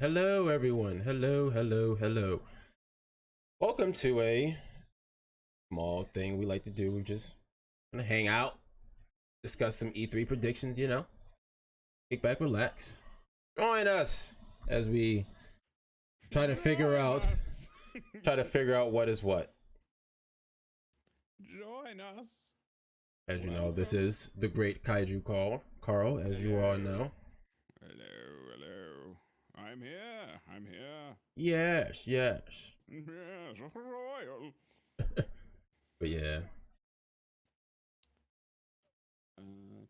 Hello, everyone. Hello, hello, hello. Welcome to a small thing we like to do. We just gonna hang out, discuss some E3 predictions. Kick back, relax, join us as we try to figure Join out, us. try to figure out what is what. Join us. As you know, this Welcome. is the Great Kaiju Call, Carl, as you all Hello. know. Hello. I'm here. I'm here. Yes, yes. Yes, royal. But yeah,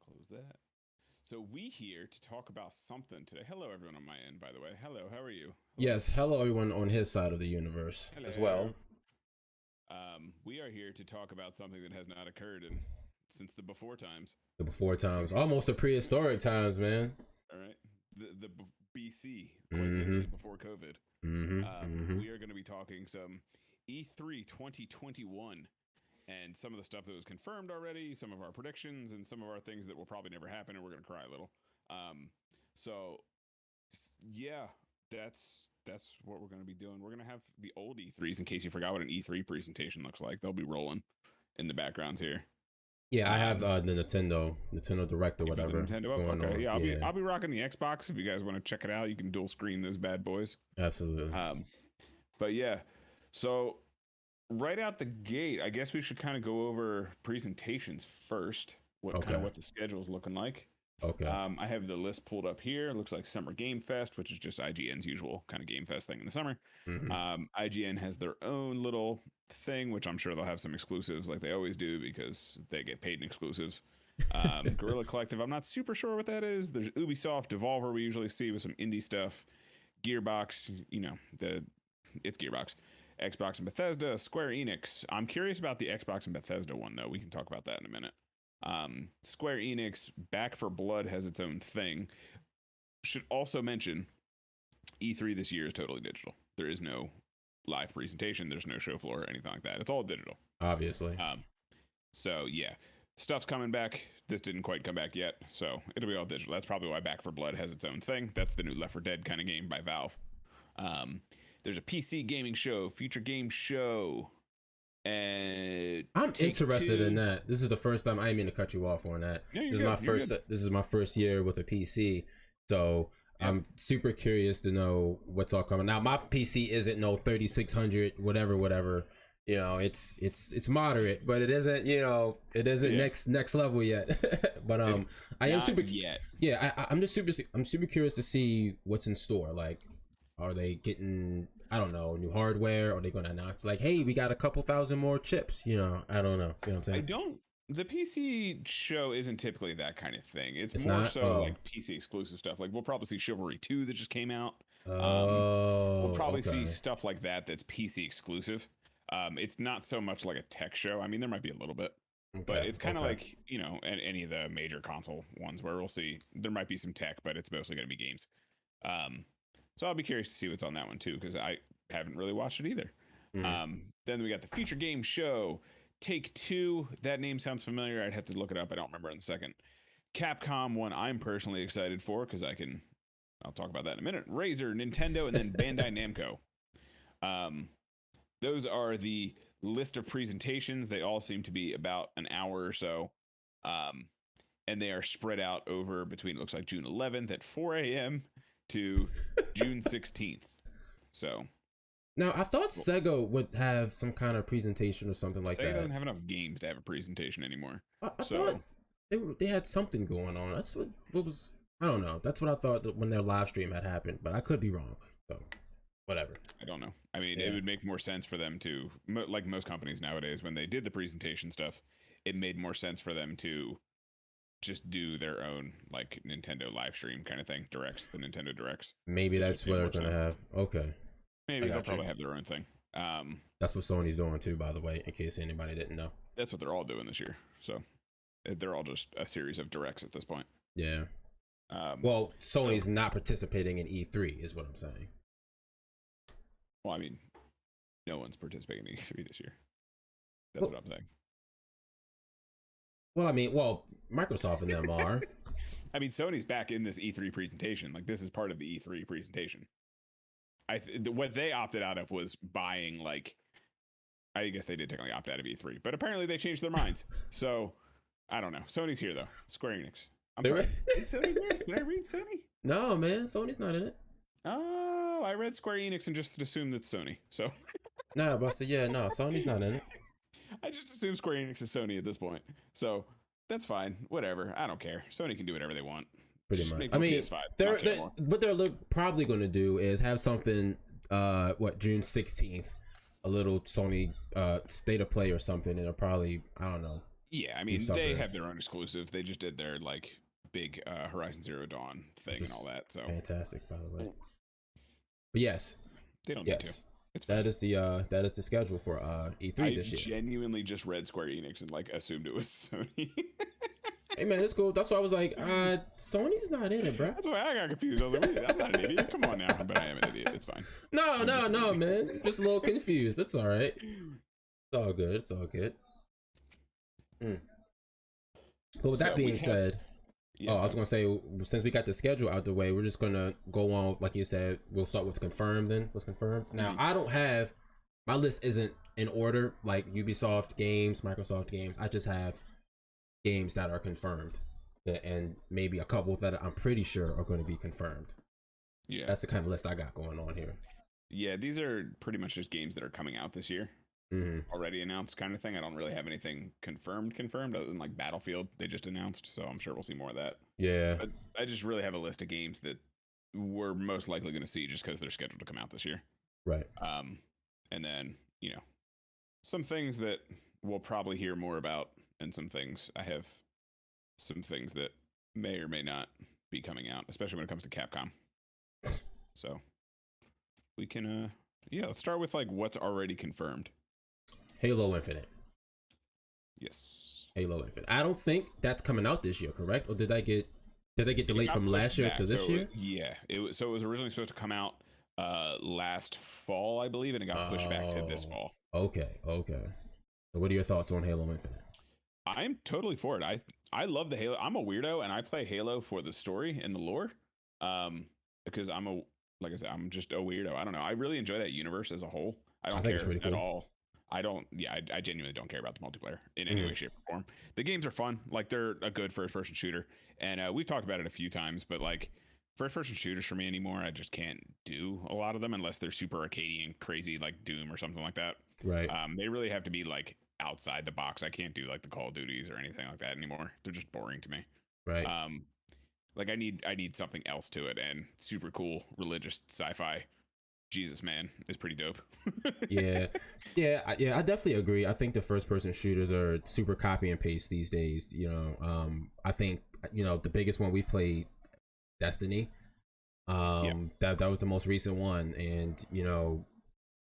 Close that. So we here to talk about something today. Hello, everyone on my end, by the way. Hello. How are you? Hello. yes. Hello, everyone on his side of the universe as Hello. well. We are here to talk about something that has not occurred in since the before times. The before times, almost the prehistoric times, man. All right. The BC, quite Mm-hmm. literally before COVID. Mm-hmm. Mm-hmm. We are going to be talking some E3 2021 and some of the stuff that was confirmed already, some of our predictions, and some of our things that will probably never happen, and we're going to cry a little. Um, so, yeah, that's what we're going to be doing. We're going to have the old E3s in case you forgot what an E3 presentation looks like. They'll be rolling in the backgrounds here. Yeah, I have Um, the Nintendo Direct or you put the whatever Nintendo up, going okay? on. Yeah, Yeah, I'll be rocking the Xbox if you guys want to check it out. You can dual screen those bad boys. absolutely. Um, but yeah, so right out the gate, I guess we should kind of go over presentations first. Okay. What the schedule's looking like. Okay. I have the list pulled up here. It looks like Summer Game Fest, which is just IGN's usual kind of Game Fest thing in the summer. Mm-hmm. IGN has their own little thing, which I'm sure they'll have some exclusives like they always do because they get paid in exclusives. Guerrilla Collective, I'm not super sure what that is. There's Ubisoft, Devolver, we usually see with some indie stuff. Gearbox, it's Gearbox. Xbox and Bethesda, Square Enix. I'm curious about the Xbox and Bethesda one though. We can talk about that in a minute. Square Enix, Back for Blood has its own thing. Should also mention E3 this year is totally digital. There is no live presentation. There's no show floor or anything like that. It's all digital. Obviously. Um, so yeah, stuff's coming back. This didn't quite come back yet, so it'll be all digital. That's probably why Back for Blood has its own thing. That's the new Left 4 Dead kind of game by Valve. Um, there's a PC gaming show, future game show, and I'm Take interested in Two. that. This is the first time. I didn't mean to cut you off on that. No, you're This is my good. You're first. good. This is my first year with a PC, so Yep. I'm super curious to know what's all coming. Now my PC isn't no 3600 whatever whatever. It's moderate, but it isn't. It isn't Yeah. next level yet. But I am Not super. yet. Yeah, I'm super curious to see what's in store. Like, are they getting, I don't know, new hardware? Are they going to announce like, hey, we got a couple thousand more chips? I don't know. You know what I'm I saying? don't. The PC show isn't typically that kind of thing. It's It's more not. so Oh, like PC exclusive stuff. Like we'll probably see Chivalry 2 that just came out. Um, we'll oh, probably see okay. stuff like that that's PC exclusive. It's not so much like a tech show. I mean, there might be a little bit, but Okay, it's kind of okay. like any of the major console ones where we'll see there might be some tech, but it's mostly going to be games. Um, so I'll be curious to see what's on that one too because I haven't really watched it either. Mm. Then we got the future game show. Take Two. That name sounds familiar. I'd have to look it up. I don't remember in a second. Capcom one I'm personally excited for because I'll talk about that in a minute. Razer, Nintendo, and then Bandai Namco. Um, those are the list of presentations. They all seem to be about an hour or so. Um, and they are spread out over between, it looks like June 11th at 4 a.m. to June 16th. So Now I thought well, Sega would have some kind of presentation or something like Sega doesn't that. have enough games to have a presentation anymore. I thought So they had something going on. That's what was. I don't know. That's what I thought that when their live stream had happened, but I could be wrong. So whatever. I don't know. I mean, it Yeah. would make more sense for them to, like most companies nowadays, when they did the presentation stuff, it made more sense for them to just do their own like Nintendo live stream kind of thing, directs the Nintendo directs. Maybe It just that's what made they're more gonna sense. have. Okay, I Maybe they'll got you. probably have their own thing. That's what Sony's doing too, by the way, in case anybody didn't know. That's what they're all doing this year. So they're all just a series of directs at this point. Yeah. Um, Well, so, Sony's not participating in E3, is what I'm saying. well, I mean, no one's participating in E3 this year. That's Well, what I'm saying. Microsoft and them are. I mean, Sony's back in this E3 presentation. Like, this is part of the E3 presentation. what they opted out of was buying like. I guess they did technically opt out of E3, but apparently they changed their minds. So I don't know. Sony's here though. Square Enix. I'm sorry. Is Sony here? Did I read Sony? No, man. Sony's not in it. Oh, I read Square Enix and just assumed it's Sony. So. Nah, but I said, yeah, no, Sony's not in it. I just assume Square Enix is Sony at this point. So that's fine. Whatever. I don't care. Sony can do whatever they want. Pretty Just much. make I mean, PS5. what they're probably going to do is have something, June 16th, a little Sony state of play or something. And it'll probably, I don't know. Yeah, I mean, they have their own exclusives. They just did their like big Horizon Zero Dawn thing and all that. So fantastic, by the way. But yes, they don't need to. That is the schedule for E3 this year. I genuinely just read Square Enix and like assumed it was Sony. Hey man, it's cool. That's why I was like, Sony's not in it, bro. That's why I got confused. I was like, wait, I'm not an idiot. Come on now, but I am an idiot. It's fine. No, man. Just a little confused. That's all right. It's all good. It's all good. But with that being said, I was gonna say, since we got the schedule out the way, we're just gonna go on, like you said. We'll start with confirmed. Then what's confirmed? Now I don't have my list isn't in order like Ubisoft games, Microsoft games. I just have games that are confirmed, and maybe a couple that I'm pretty sure are going to be confirmed. Yeah, that's the kind of list I got going on here. Yeah, these are pretty much just games that are coming out this year. Already announced kind of thing. I don't really have anything confirmed other than like Battlefield they just announced, so I'm sure we'll see more of that. Yeah, but I just really have a list of games that we're most likely going to see just because they're scheduled to come out this year. Right. And then some things that we'll probably hear more about, and some things I have some things that may or may not be coming out, especially when it comes to Capcom. So we can let's start with like what's already confirmed. Halo Infinite. Yes. Halo Infinite. I don't think that's coming out this year, correct? Or did they get delayed from last year to this year? Yeah. It was originally supposed to come out last fall, I believe, and it got pushed back to this fall. Okay. So what are your thoughts on Halo Infinite? I'm totally for it. I love the Halo. I'm a weirdo and I play Halo for the story and the lore. Because like I said, I'm just a weirdo. I don't know. I really enjoy that universe as a whole. I don't care at all. I genuinely don't care about the multiplayer in any way, shape, or form. The games are fun. Like, they're a good first-person shooter. And we've talked about it a few times, but, like, first-person shooters for me anymore, I just can't do a lot of them unless they're super arcadey and crazy, like Doom or something like that. Right. They really have to be, like, outside the box. I can't do, like, the Call of Duties or anything like that anymore. They're just boring to me. Right. Like, I need something else to it, and super cool religious sci-fi Jesus man is pretty dope. yeah, I definitely agree. I think the first person shooters are super copy and paste these days. I think the biggest one we've played, Destiny. That was the most recent one, and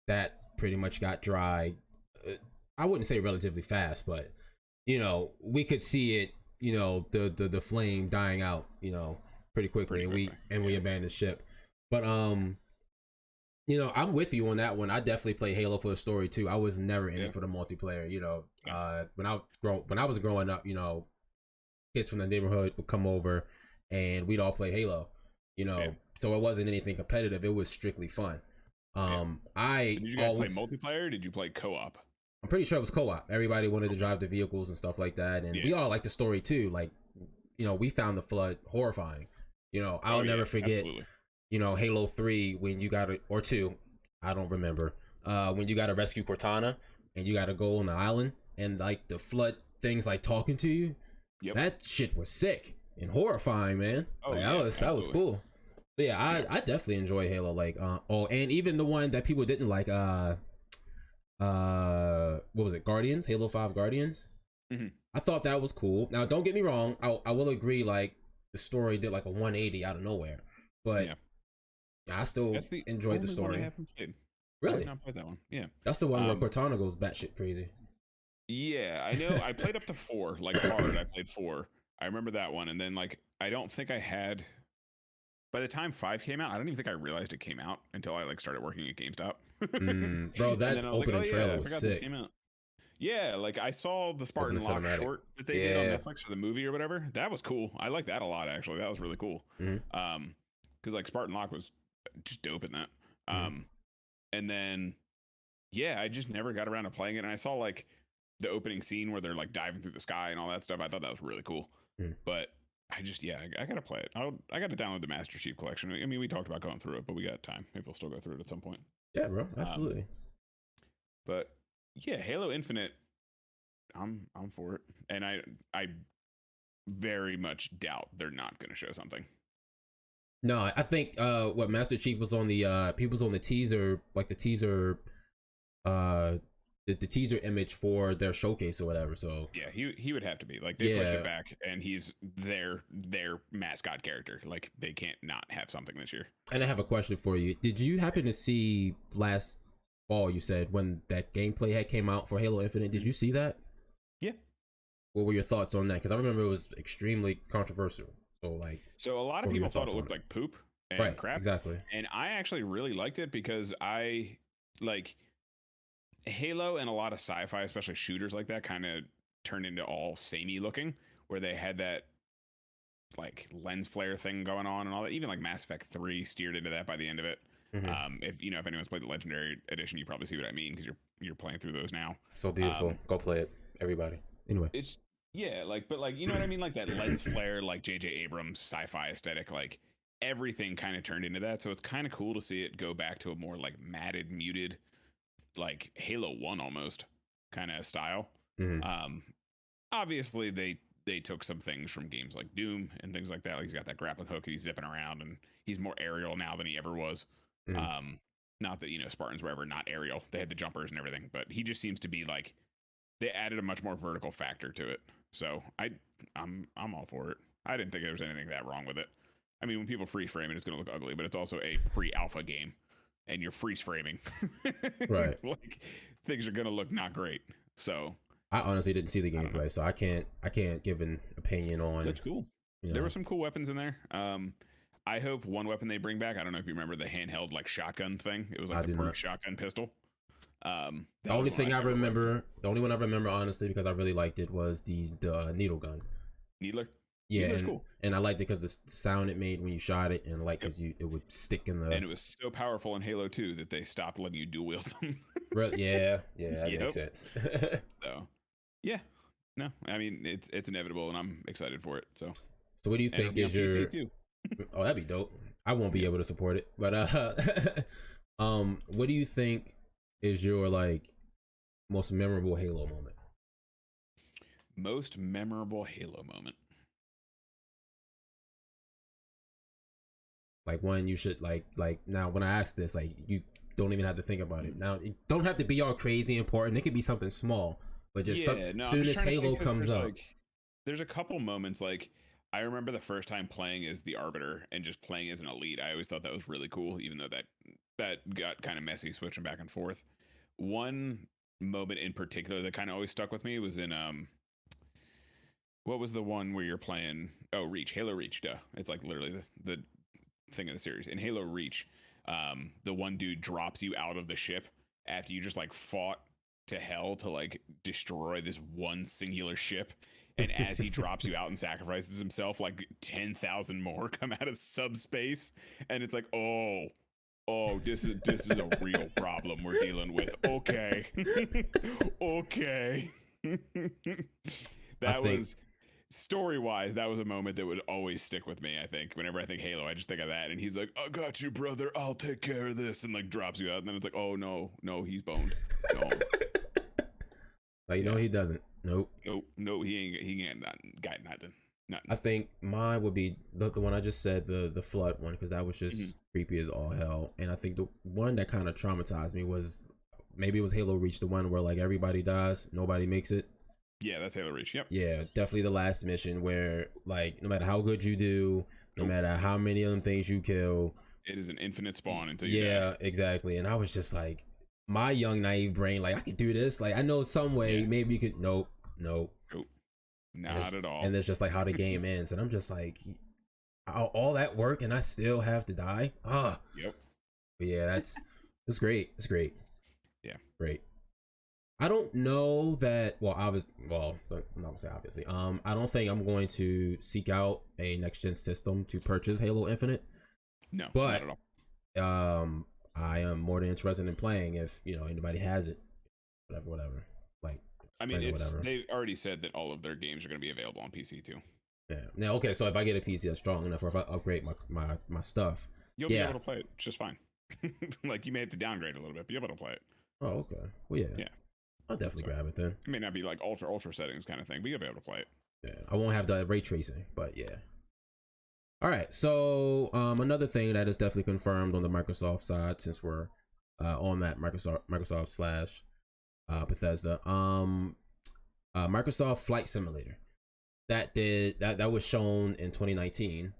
that pretty much got dry. I wouldn't say relatively fast, but we could see it. The flame dying out. Pretty quickly, and we abandoned ship. But I'm with you on that one. I definitely play Halo for the story too. I was never in it for the multiplayer. When I was growing up, kids from the neighborhood would come over, and we'd all play Halo. So it wasn't anything competitive. It was strictly fun. Did you guys play multiplayer? Or did you play co-op? I'm pretty sure it was co-op. Everybody wanted to drive the vehicles and stuff like that, and we all liked the story too. Like, we found the Flood horrifying. I'll never forget. Absolutely. Halo 3 when you got or 2, I don't remember. When you got to rescue Cortana and you got to go on the island and like the Flood things like talking to you. Yep. That shit was sick and horrifying, man. That was cool. But yeah, I definitely enjoy Halo. Like and even the one that people didn't like. What was it? Guardians, Halo 5 Guardians. Mm-hmm. I thought that was cool. Now, don't get me wrong. I will agree. Like the story did like a 180 out of nowhere, but. Yeah. I still enjoyed the story. I haven't played. Really? I have not played that one. Yeah. That's the one where Cortana goes batshit crazy. Yeah, I know. I played up to 4, like hard. I played 4. I remember that one, and then like I don't think I had. By the time 5 came out, I don't even think I realized it came out until I like started working at GameStop. Bro, that opening trailer was sick. Yeah, like I saw the Spartan Locke short that they did on Netflix for the movie or whatever. That was cool. I like that a lot actually. That was really cool. Because like Spartan Locke was just dope in that. And then I just never got around to playing it. And I saw like the opening scene where they're like diving through the sky and all that stuff. I thought that was really cool. But I just I gotta play it. I gotta download the Master Chief Collection. I mean, we talked about going through it, but we got time. Maybe we'll still go through it at some point. Yeah, bro, absolutely. But yeah, Halo Infinite, I'm for it, and I very much doubt they're not going to show something. No, I think what Master Chief was on the he was on the teaser, like the teaser the teaser image for their showcase or whatever. So yeah, he would have to be like they pushed it back, and he's their mascot character. Like they can't not have something this year. And I have a question for you. Did you happen to see last fall? You said when that gameplay had came out for Halo Infinite. Did you see that? Yeah. What were your thoughts on that? Because I remember it was extremely controversial. So a lot of people thought it looked like poop and crap. Exactly. And I actually really liked it because I like Halo and a lot of sci-fi, especially shooters like that, kind of turned into all samey looking, where they had that like lens flare thing going on and all that. Even like Mass Effect 3 steered into that by the end of it. If anyone's played the Legendary Edition, you probably see what I mean because you're playing through those now. So beautiful. Go play it, everybody. Anyway, it's but you know what I mean, like that lens flare, like J.J. Abrams sci-fi aesthetic, like everything kind of turned into that. So it's kind of cool to see it go back to a more like matted, muted, like Halo 1 almost kind of style. Obviously they took some things from games like Doom and things like that. Like he's got that grappling hook and he's zipping around and he's more aerial now than he ever was. Not that Spartans were ever not aerial, they had the jumpers and everything, but he just seems to be like they added a much more vertical factor to it. So I'm all for it. I didn't think there was anything that wrong with it. I mean, when people freeze frame it, it's going to look ugly, but it's also a pre-alpha game, and you're freeze framing. Right. Like things are going to look not great. So I honestly didn't see the gameplay, so I can't give an opinion on. That's cool. There were some cool weapons in there. I hope one weapon they bring back. I don't know if you remember the handheld like shotgun thing. It was like the Brute shotgun pistol. The only one I remember honestly, because I really liked it, was the needle gun. Needler? Yeah, Needler's cool. And I liked it because the sound it made when you shot it, and like because it would stick in the. And it was so powerful in Halo 2 that they stopped letting you dual wield them. Yeah, that makes sense. So, yeah, no, I mean it's inevitable, and I'm excited for it. So what do you think is your? PC too. Oh, that'd be dope. I won't be able to support it, but what do you think is your like most memorable Halo moment? Most memorable Halo moment. Like one you should like now when I ask this, like you don't even have to think about it. Now it don't have to be all crazy important. It could be something small, but just soon as Halo comes up. Like, there's a couple moments like I remember the first time playing as the Arbiter and just playing as an elite. I always thought that was really cool, even though that got kind of messy switching back and forth. One moment in particular that kind of always stuck with me was in what was the one where you're playing Reach, Halo Reach, duh. It's like literally the thing of the series. In Halo Reach, the one dude drops you out of the ship after you just like fought to hell to like destroy this one singular ship, and as he drops you out and sacrifices himself, like 10,000 more come out of subspace, and it's like, oh, this is a real problem we're dealing with. Okay. Okay. That was story-wise, that was a moment that would always stick with me. I think whenever I think Halo, I just think of that, and he's like, I got you, brother, I'll take care of this, and like drops you out, and then it's like, oh no, he's boned. No. Like, no, he doesn't. Nope, he ain't got nothing. I think mine would be the one I just said, the flood one, because that was just creepy as all hell. And I think the one that kind of traumatized me was maybe it was Halo Reach, the one where like everybody dies, nobody makes it. Yeah, that's Halo Reach. Yep. Yeah, definitely the last mission where like no matter how good you do, no matter how many of them things you kill, it is an infinite spawn until you die. Yeah, exactly. And I was just like, my young naive brain, like I could do this. Like I know some way maybe you could. Nope. Not at all. And it's just like how the game ends, and I'm just like, all that work and I still have to die. Yep. But yeah, it's great. It's great. Yeah, great. I don't know that. Well, I'm not gonna say obviously. I don't think I'm going to seek out a next gen system to purchase Halo Infinite. No, but not at all. I am more than interested in playing if anybody has it, whatever. Like, I mean, friend or it's whatever. they already said that all of their games are going to be available on PC too. Yeah. Now, okay, so if I get a PC that's strong enough, or if I upgrade my stuff, You'll be able to play it just fine. Like you may have to downgrade a little bit, but you'll be able to play it. Oh, okay. Well, Yeah. I'll definitely grab it then. It may not be like ultra settings kind of thing, but you'll be able to play it. Yeah, I won't have the ray tracing, but yeah. All right, so another thing that is definitely confirmed on the Microsoft side, since we're on that Microsoft slash Bethesda, Microsoft Flight Simulator that was shown in 2019,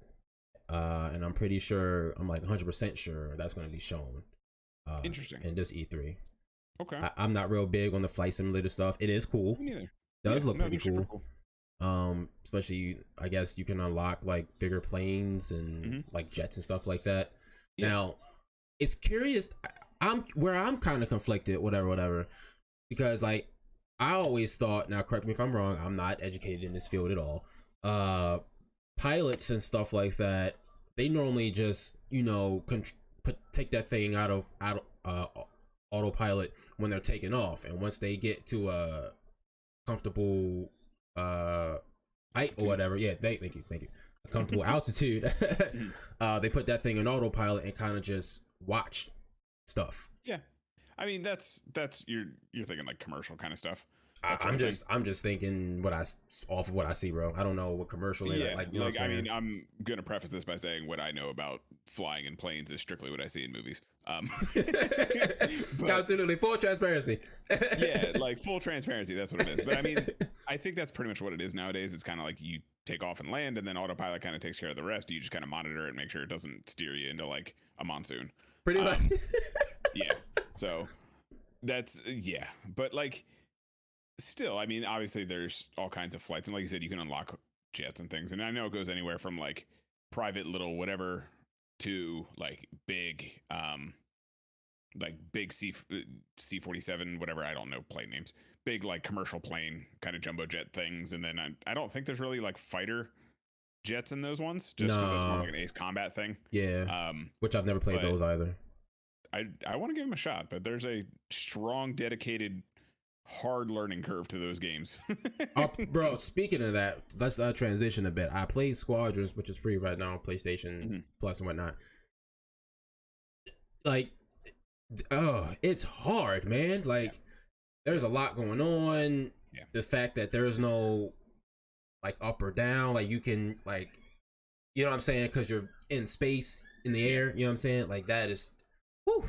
and I'm pretty sure, I'm like 100% sure that's going to be shown. Interesting. In this E3. Okay. I'm not real big on the flight simulator stuff. It is cool. Me neither. Does look pretty super cool. Especially I guess you can unlock like bigger planes and like jets and stuff like that. Yeah. Now, it's curious. I'm kind of conflicted, whatever, because like I always thought. Now, correct me if I'm wrong. I'm not educated in this field at all. Pilots and stuff like that, they normally just take that thing out of autopilot when they're taking off, and once they get to a comfortable height or whatever, thank you, a comfortable altitude, they put that thing in autopilot and kind of just watch stuff. Yeah, I mean that's you're thinking like commercial kind of stuff. I'm just thinking off of what I see, bro. I don't know what commercial they like. I mean, I'm gonna preface this by saying what I know about flying in planes is strictly what I see in movies. Absolutely, full transparency. Yeah, like full transparency. That's what it is. But I mean, I think that's pretty much what it is nowadays. It's kind of like you take off and land, and then autopilot kind of takes care of the rest. You just kind of monitor it and make sure it doesn't steer you into like a monsoon. Pretty much. Yeah. So that's but like. Still, I mean, obviously there's all kinds of flights, and like you said, you can unlock jets and things, and I know it goes anywhere from like private little whatever to like big C-47 whatever, I don't know plane names, big like commercial plane kind of jumbo jet things, and then I don't think there's really like fighter jets in those ones, just because that's more like an Ace Combat thing. Yeah. Which I've never played those either. I want to give them a shot, but there's a strong, dedicated, hard learning curve to those games. Bro, speaking of that, let's transition a bit. I played Squadrons, which is free right now on PlayStation Plus and whatnot. Like, it's hard, man. Like, there's a lot going on. Yeah. The fact that there's no like up or down, like you can like, you know what I'm saying, because you're in space, in the air, you know what I'm saying, like that is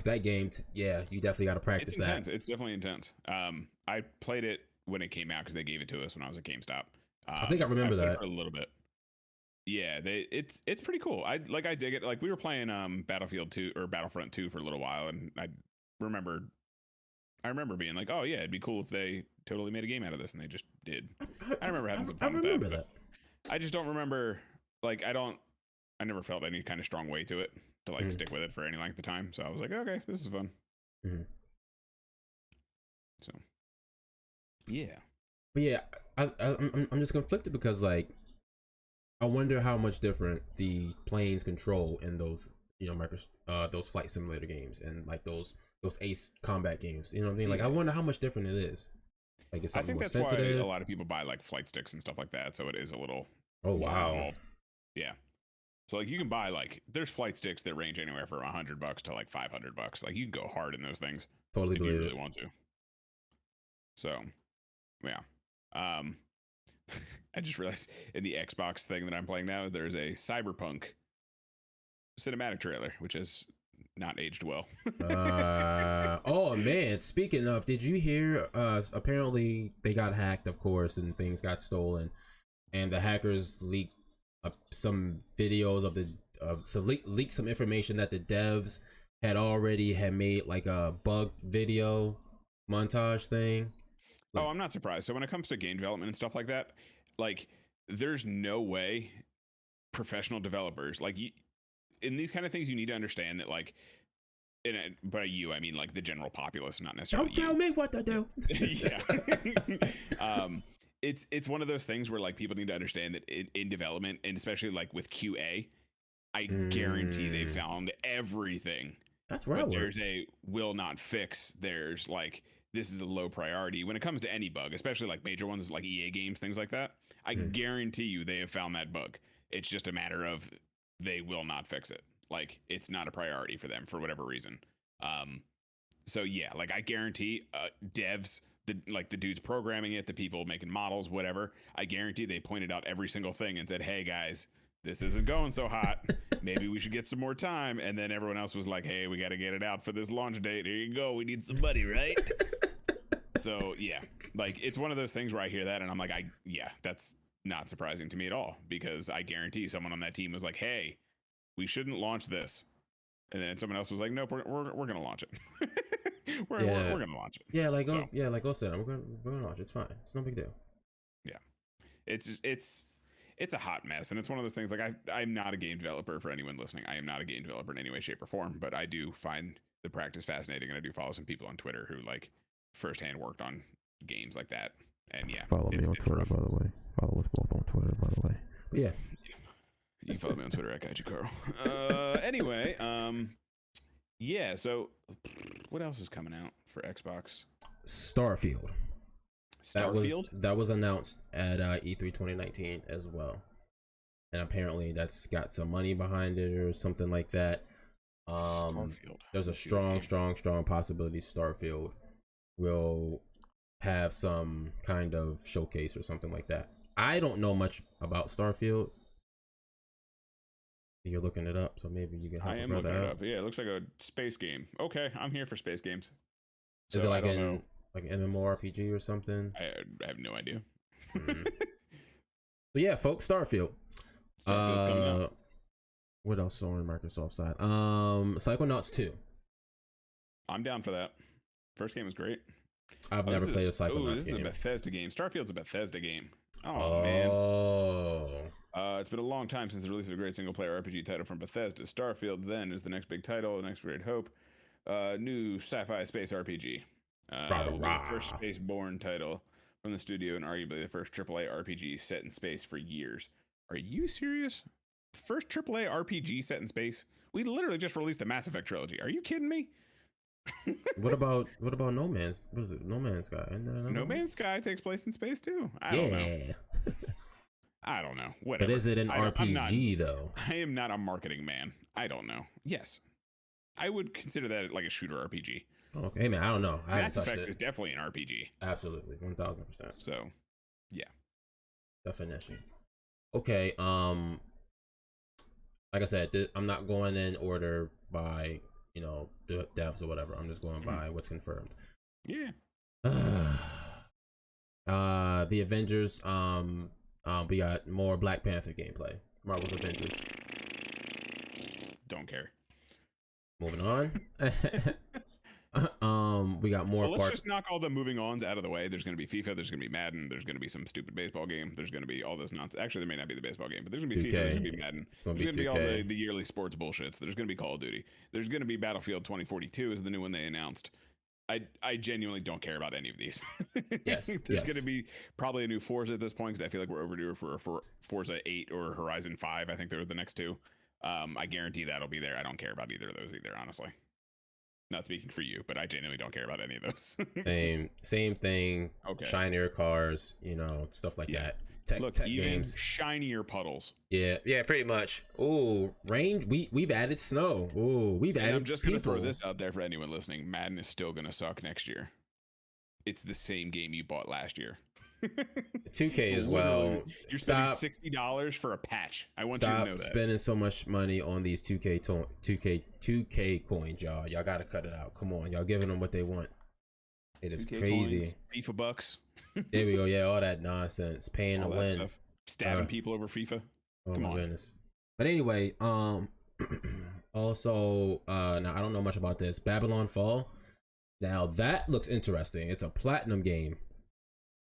that game, you definitely got to practice. It's intense. It's definitely intense. I played it when it came out because they gave it to us when I was at GameStop. I think I remember that for a little bit. Yeah, it's pretty cool. I dig it. Like we were playing Battlefield 2 or Battlefront 2 for a little while, and I remember being like, oh yeah, it'd be cool if they totally made a game out of this, and they just did. I remember having some fun with that. I just don't remember, like I never felt any kind of strong way to it to like stick with it for any length of time. So I was like, okay, this is fun. So yeah, but yeah, I'm just conflicted because like I wonder how much different the planes control in those those flight simulator games and like those Ace Combat games. You know what I mean? Like I wonder how much different it is. Like it's I think that's sensitive. Why a lot of people buy like flight sticks and stuff like that. So it is a little involved. Yeah. So like you can buy like there's flight sticks that range anywhere from $100 to like $500. Like you can go hard in those things. Totally if you really want to. So yeah. I just realized in the Xbox thing that I'm playing now, there's a Cyberpunk cinematic trailer, which is not aged well. Oh man, speaking of, did you hear apparently they got hacked, of course, and things got stolen, and the hackers leaked some videos leaked some information that the devs had made like a bug video montage thing. Oh, I'm not surprised. So when it comes to game development and stuff like that, like there's no way professional developers in these kind of things, you need to understand that like, by you, I mean like the general populace, not necessarily. Don't tell me what to do. Yeah. It's one of those things where like people need to understand that in development, and especially like with QA, I guarantee they found everything That's where I But work. there's a will not fix. There's like this is a low priority when it comes to any bug, especially like major ones like EA games, things like that. I guarantee you they have found that bug. It's just a matter of they will not fix it. Like it's not a priority for them for whatever reason. So yeah, like I guarantee devs, the dudes programming it, the people making models, whatever, I guarantee they pointed out every single thing and said, hey guys, this isn't going so hot. Maybe we should get some more time. And then everyone else was like, hey, we got to get it out for this launch date. Here you go. We need some money, right? So yeah, like it's one of those things where I hear that and I'm like, that's not surprising to me at all, because I guarantee someone on that team was like, hey, we shouldn't launch this. And then someone else was like, nope, we're going to launch it. we're going to launch it. Yeah, like Go said, we're gonna launch it. It's fine. It's no big deal. Yeah, it's a hot mess, and it's one of those things. Like I'm not a game developer. For anyone listening, I am not a game developer in any way, shape, or form. But I do find the practice fascinating, and I do follow some people on Twitter who like firsthand worked on games like that. And yeah, follow me on Twitter, by the way. Follow us both on Twitter, by the way. But yeah. You can follow me on Twitter. I got you, Carl. Anyway, yeah. So, what else is coming out for Xbox? Starfield. That was announced at E3 2019 as well, and apparently that's got some money behind it or something like that. Starfield. There's a strong possibility Starfield will have some kind of showcase or something like that. I don't know much about Starfield. You're looking it up, so maybe you can help. I am looking it up. Yeah, it looks like a space game. Okay, I'm here for space games. So is it like an MMORPG or something? I have no idea. So yeah, folks, Starfield's coming out. What else on Microsoft side? Psychonauts 2. I'm down for that. First game was great. I've never played a Psychonauts game. This is a Bethesda game. Starfield's a Bethesda game. Oh man. It's been a long time since the release of a great single-player RPG title from Bethesda. Starfield then is the next big title, the next great hope. New sci-fi space RPG. Will be the first space-borne title from the studio and arguably the first AAA RPG set in space for years. Are you serious? First AAA RPG set in space? We literally just released the Mass Effect trilogy. Are you kidding me? What about No Man's? What is it? No Man's Sky. No Man's Sky takes place in space too. I don't know. Whatever. But is it an RPG though? I am not a marketing man. I don't know. Yes, I would consider that like a shooter RPG. Okay, man. I don't know. Mass Effect is definitely an RPG. Absolutely, 1000%. So, yeah. Definition. Okay. Like I said, I'm not going in order by the devs or whatever. I'm just going by what's confirmed. Yeah. The Avengers. We got more Black Panther gameplay. Marvel's Avengers. Don't care. Moving on. We got more. Well, let's just knock all the moving ons out of the way. There's going to be FIFA. There's going to be Madden. There's going to be some stupid baseball game. There's going to be all this nonsense. Actually, there may not be the baseball game, but there's going to be 2K. FIFA. There's going to be Madden. There's going to be all the yearly sports bullshits. There's going to be Call of Duty. There's going to be Battlefield 2042 is the new one they announced. I genuinely don't care about any of these. Yes. There's going to be probably a new Forza at this point because I feel like we're overdue for Forza 8 or Horizon 5. I think they're the next two. I guarantee that'll be there. I don't care about either of those either, honestly. Not speaking for you, but I genuinely don't care about any of those. Same thing. Okay. Shinier cars, stuff like that. Tech even games. Shinier puddles. Yeah, pretty much. Oh, rain. We've added snow. Oh, we've added. I'm just gonna throw this out there for anyone listening. Madden is still gonna suck next year. It's the same game you bought last year. 2K as well. You're spending $60 for a patch. I want you to know that. Stop spending so much money on these 2K coins, y'all. Y'all gotta cut it out. Come on, y'all giving them what they want. It is crazy. Coins, FIFA bucks. There we go. Yeah, all that nonsense. Paying to win. Stuff. Stabbing people over FIFA. Oh my goodness. But anyway, also, now I don't know much about this. Babylon Fall. Now that looks interesting. It's a platinum game.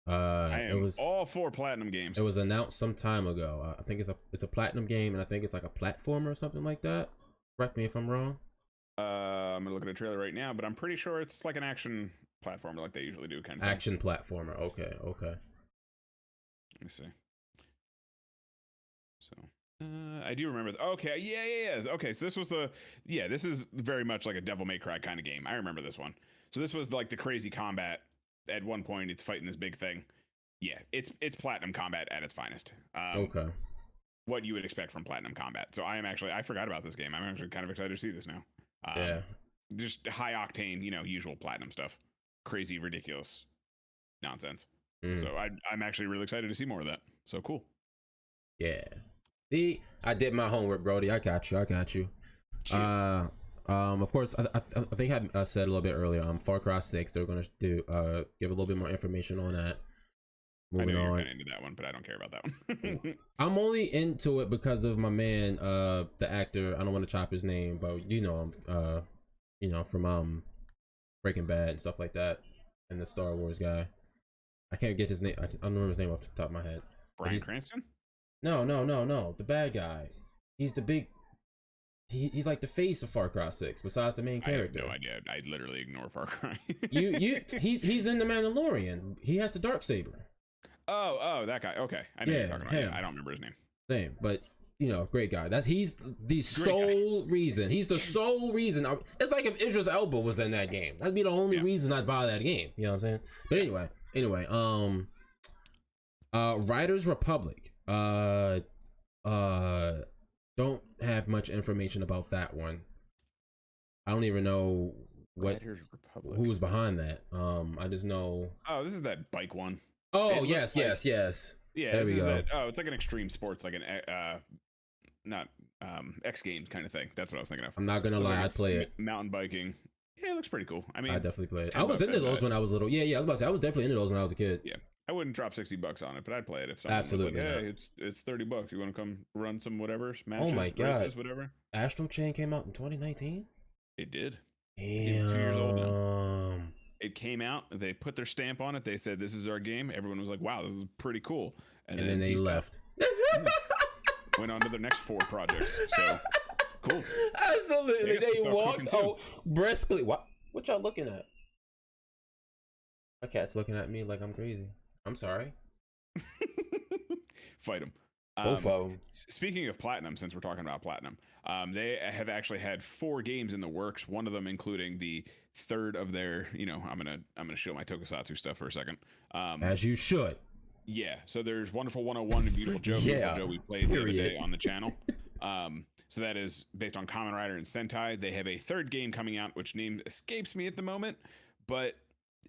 I am all for platinum games. It was announced some time ago. I think it's a platinum game, and I think it's like a platformer or something like that. Correct me if I'm wrong. I'm gonna look at a trailer right now, but I'm pretty sure it's like an action platformer, like they usually do, kind of action thing. Platformer. Okay. Let me see. So I do remember. Okay, yeah. Okay, so this was this is very much like a Devil May Cry kind of game. I remember this one. So this was like the crazy combat. At one point, it's fighting this big thing. Yeah, it's Platinum Combat at its finest. Okay. What you would expect from Platinum Combat. So I forgot about this game. I'm actually kind of excited to see this now. Yeah. Just high octane, usual Platinum stuff. Crazy, ridiculous nonsense. So I'm actually really excited to see more of that. So cool. Yeah. See, I did my homework, Brody. I got you. Of course, I think I said a little bit earlier. Far Cry 6. They're gonna give a little bit more information on that. Moving on. I know you're kind of into that one, but I don't care about that one. I'm only into it because of my man, the actor. I don't want to chop his name, but from Breaking Bad and stuff like that, and the Star Wars guy. I can't get his name. I don't remember his name off the top of my head. Bryan Cranston? No. The bad guy. He's the big. He's like the face of Far Cry 6, besides the main character. I have no idea. I literally ignore Far Cry. He's in the Mandalorian. He has the Darksaber. Oh, that guy. Okay, I know you're talking about. Yeah, I don't remember his name. Same, but great guy. He's the sole reason. He's the sole reason. It's like if Idris Elba was in that game. That'd be the only reason I'd buy that game. You know what I'm saying? But anyway, Riders Republic. Don't have much information about that one. I don't even know who was behind that. I just know. Oh, this is that bike one. Oh, yes. Yeah, there we go. It's like an extreme sports, like an not X Games kind of thing. That's what I was thinking of. I'm not gonna lie, I'd play it. Mountain biking. Yeah, it looks pretty cool. I mean, I definitely play it. I was into those when I was little. Yeah, I was about to say I was definitely into those when I was a kid. Yeah, I wouldn't drop $60 on it, but I'd play it if someone Absolutely was like, "Hey, it's $30. You want to come run some whatever matches, oh my God. races, whatever." Astral Chain came out in 2019. It did. Damn. It's 2 years old now. It came out. They put their stamp on it. They said, "This is our game." Everyone was like, "Wow, this is pretty cool." And then they left. Went on to their next 4 projects. So cool. Absolutely, they walked briskly. What y'all looking at? My cat's looking at me like I'm crazy. I'm sorry. Fight them. Both of them. Speaking of Platinum, since we're talking about Platinum, they have actually had 4 games in the works. One of them including the third of their. I'm gonna show my Tokusatsu stuff for a second. As you should. Yeah. So there's Wonderful 101 and Beautiful Joe. Beautiful Joe we played the other day on the channel. So that is based on Kamen Rider and Sentai. They have a third game coming out, which name escapes me at the moment, but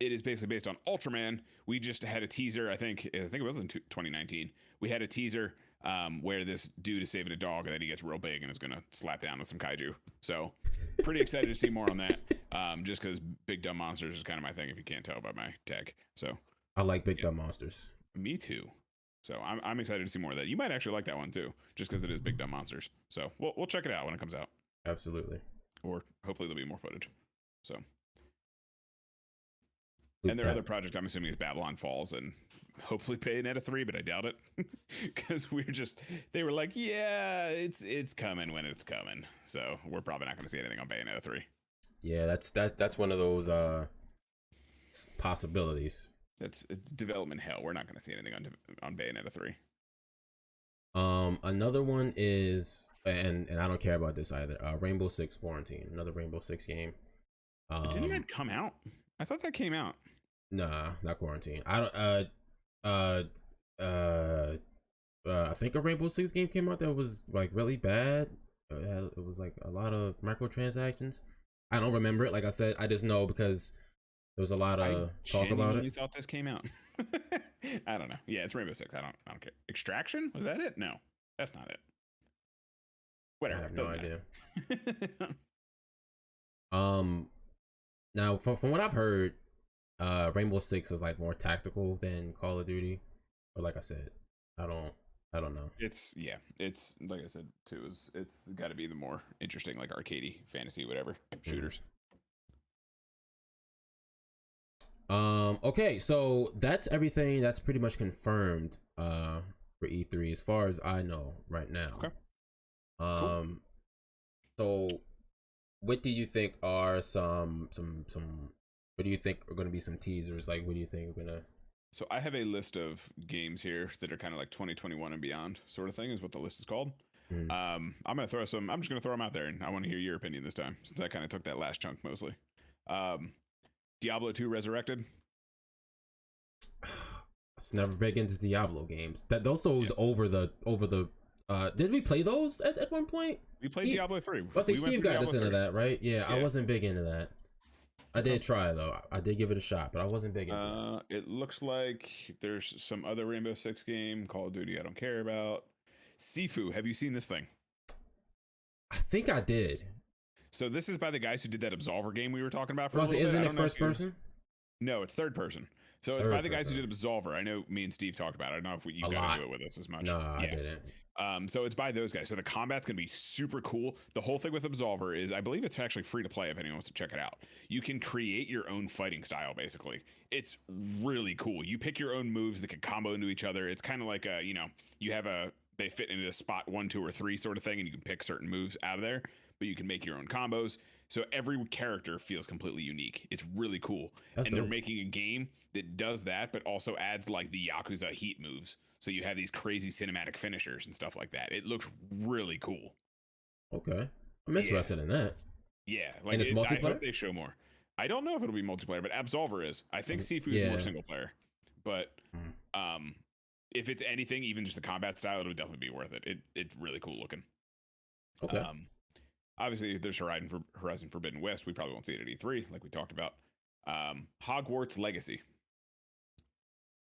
it is basically based on Ultraman. We just had a teaser. I think it was in 2019. We had a teaser where this dude is saving a dog and then he gets real big and is going to slap down with some kaiju. So pretty excited to see more on that. Just because Big Dumb Monsters is kind of my thing, if you can't tell by my tag. So I like Big Dumb Monsters. Me too. So I'm excited to see more of that. You might actually like that one too, just because it is Big Dumb Monsters. So we'll check it out when it comes out. Absolutely. Or hopefully there'll be more footage. So. And their other project, I'm assuming, is Babylon Falls and hopefully Bayonetta 3, but I doubt it. Because they were like, yeah, it's coming when it's coming. So we're probably not going to see anything on Bayonetta 3. Yeah, that's one of those possibilities. It's development hell. We're not going to see anything on Bayonetta 3. Another one is, and I don't care about this either. Rainbow Six Quarantine, another Rainbow Six game. Didn't that come out? I thought that came out. Nah, not Quarantine. I think a Rainbow Six game came out that was like really bad. It was like a lot of microtransactions. I don't remember it. Like I said, I just know because there was a lot of talk about it. You thought this came out? I don't know. Yeah, it's Rainbow Six. I don't care. Extraction? Was that it? No, that's not it. Whatever. I have no idea. Now from what I've heard, Rainbow Six is like more tactical than Call of Duty. But like I said, I don't know. It's like I said too. It's got to be the more interesting, like arcadey, fantasy, whatever shooters. Okay, so that's everything that's pretty much confirmed for E3 as far as I know right now. Okay. Cool. So what do you think are some what do you think are going to be some teasers? Like, what do you think are going to... So I have a list of games here that are kind of like 2021 and beyond sort of thing is what the list is called. Mhm. I'm just gonna throw them out there, and I want to hear your opinion this time, since I kind of took that last chunk mostly. Diablo 2 Resurrected. It's never big into Diablo games. Those over the did we play those at one point? We played Diablo 3. I think Steve got us into that, right? Yeah, I Yeah. wasn't big into that. I did try though. I did give it a shot, but I wasn't big into it. It looks like there's some other Rainbow Six game, Call of Duty I don't care about. Sifu, have you seen this thing? I think I did. So this is by the guys who did that Absolver game we were talking about for Was a it? little bit. Isn't I it don't know first if you- person? No, it's third person. So it's Third by the guys who person. did Absolver. I know me and Steve talked about it. I don't know if you A got lot. into it with us as much. No, I didn't. So it's by those guys. So the combat's gonna be super cool. The whole thing with Absolver is, I believe it's actually free to play if anyone wants to check it out. You can create your own fighting style. Basically, it's really cool. You pick your own moves that can combo into each other. It's kind of like they fit into a spot 1, 2, or 3 sort of thing, and you can pick certain moves out of there. But you can make your own combos. So every character feels completely unique. It's really cool. That's and they're dope. making a game that does that, but also adds like the Yakuza Heat moves. So you have these crazy cinematic finishers and stuff like that. It looks really cool. Okay, I'm interested in that. Yeah, And it's I multiplayer? hope they show more. I don't know if it'll be multiplayer, but Absolver is. I think Sifu is Yeah. more single player. But Hmm. if it's anything, even just the combat style, it'll definitely be worth it. It's really cool looking. Okay. Obviously, there's Horizon Forbidden West. We probably won't see it at E3, like we talked about. Hogwarts Legacy.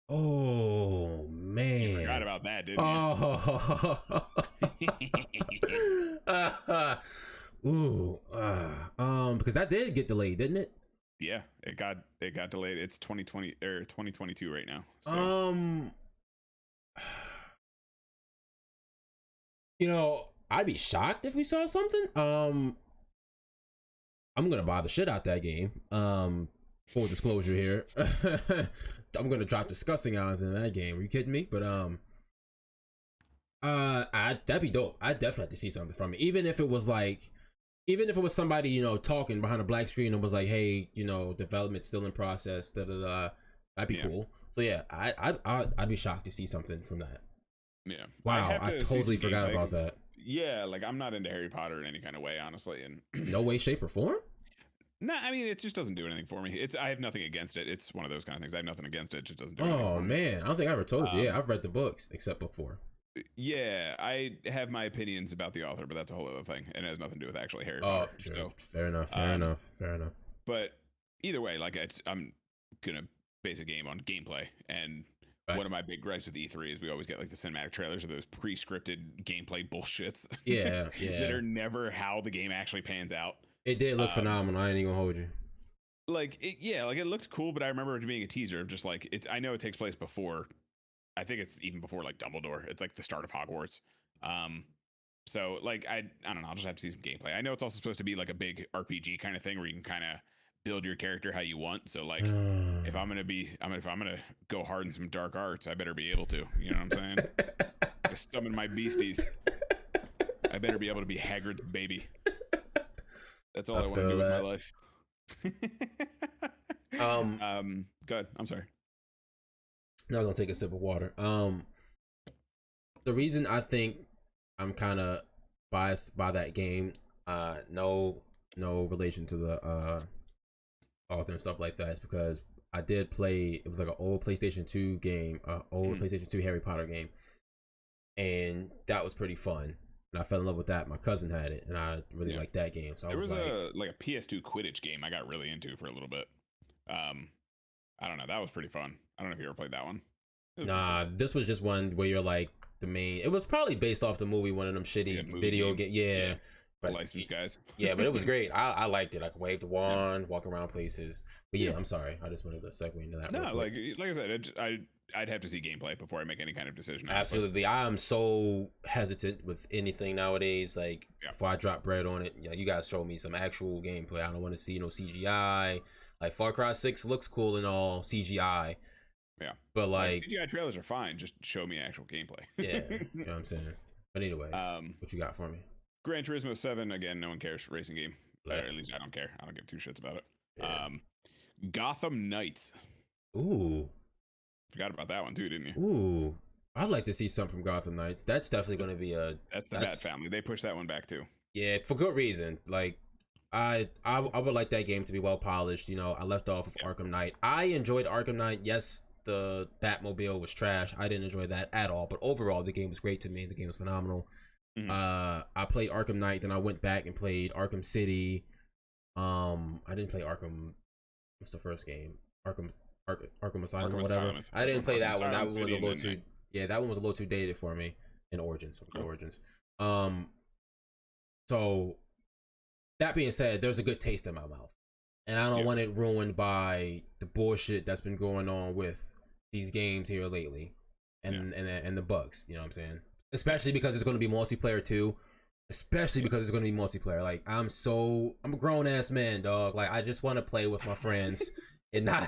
Oh man. You forgot about that, didn't you? Oh. Ooh. Because that did get delayed, didn't it? Yeah, it got delayed. It's 2020 or 2022 right now. So. I'd be shocked if we saw something. I'm gonna buy the shit out that game. Full disclosure here. I'm gonna drop disgusting hours in that game. Are you kidding me? But that'd be dope. I'd definitely have to see something from it. Even if it was somebody, talking behind a black screen and was like, hey, development's still in process, that'd be cool. So yeah, I'd be shocked to see something from that. Yeah. Wow, I totally forgot about that. Yeah, like I'm not into Harry Potter in any kind of way, honestly, and No way, shape, or form. no, I mean it just doesn't do anything for me. I have nothing against it. It's one of those kind of things. I have nothing against it. It just doesn't do anything for me. Man, I don't think I ever told you. Yeah, I've read the books except book 4. Yeah, I have my opinions about the author, but that's a whole other thing, and it has nothing to do with actually Harry Oh, Potter. sure. So, Fair enough. but either way, like I'm gonna base a game on gameplay, and one of my big gripes with E3 is we always get like the cinematic trailers or those pre-scripted gameplay bullshits. Yeah. that are never how the game actually pans out. It did look phenomenal. I ain't even gonna hold you. Like it looked cool, but I remember it being a teaser of just like I know it takes place before. I think it's even before like Dumbledore. It's like the start of Hogwarts. So like I don't know. I'll just have to see some gameplay. I know it's also supposed to be like a big RPG kind of thing where you can kind of build your character how you want. So like if I'm gonna go hard in some dark arts, I better be able to. You know what I'm saying? I summon my beasties. I better be able to be Hagrid's baby. That's all I want to do with my life. Go ahead. I'm sorry. No, I was gonna take a sip of water. The reason I think I'm kind of biased by that game, no relation to the author and stuff like that, is because I did play. It was like an old PlayStation 2 game, PlayStation 2 Harry Potter game, and that was pretty fun. And I fell in love with that. My cousin had it, and I really liked that game. So there was like, a PS2 Quidditch game I got really into for a little bit. I don't know. That was pretty fun. I don't know if you ever played that one. Nah, this was just one where you're like the main. It was probably based off the movie, one of them shitty video game. Yeah. But licensed guys. Yeah, but it was great. I liked it. I could wave the wand, walk around places. But yeah, I'm sorry. I just wanted to segue into that. No, like I said, I'd have to see gameplay before I make any kind of decision. Absolutely. I am so hesitant with anything nowadays. Like before I drop bread on it, you guys show me some actual gameplay. I don't want to see no CGI. Like Far Cry 6 looks cool and all CGI. Yeah. But like CGI trailers are fine. Just show me actual gameplay. Yeah. You know what I'm saying? But anyways, what you got for me? Gran Turismo 7, again, no one cares. Racing game. Or at least I don't care. I don't give two shits about it. Yeah. Gotham Knights. Ooh. Forgot about that one too, didn't you? Ooh. I'd like to see something from Gotham Knights. That's definitely going to be a That's the Bat Family. They pushed that one back too. yeah, for good reason. Like I would like that game to be well polished. You know, I left off of Arkham Knight. I enjoyed Arkham Knight. Yes, the Batmobile was trash. I didn't enjoy that at all. But overall, the game was great to me. The game was phenomenal. I played Arkham Knight, then I went back and played Arkham City. I didn't play Arkham. What's the first game? Arkham Asylum or whatever. I didn't play that one. That one was a little too. Yeah, that one was a little too dated for me. In Origins. Origins. So that being said, there's a good taste in my mouth, and I don't want it ruined by the bullshit that's been going on with these games here lately, and the bugs. You know what I'm saying? Especially because it's going to be multiplayer too. Especially because it's going to be multiplayer. Like I'm a grown ass man, dog. Like I just want to play with my friends and not,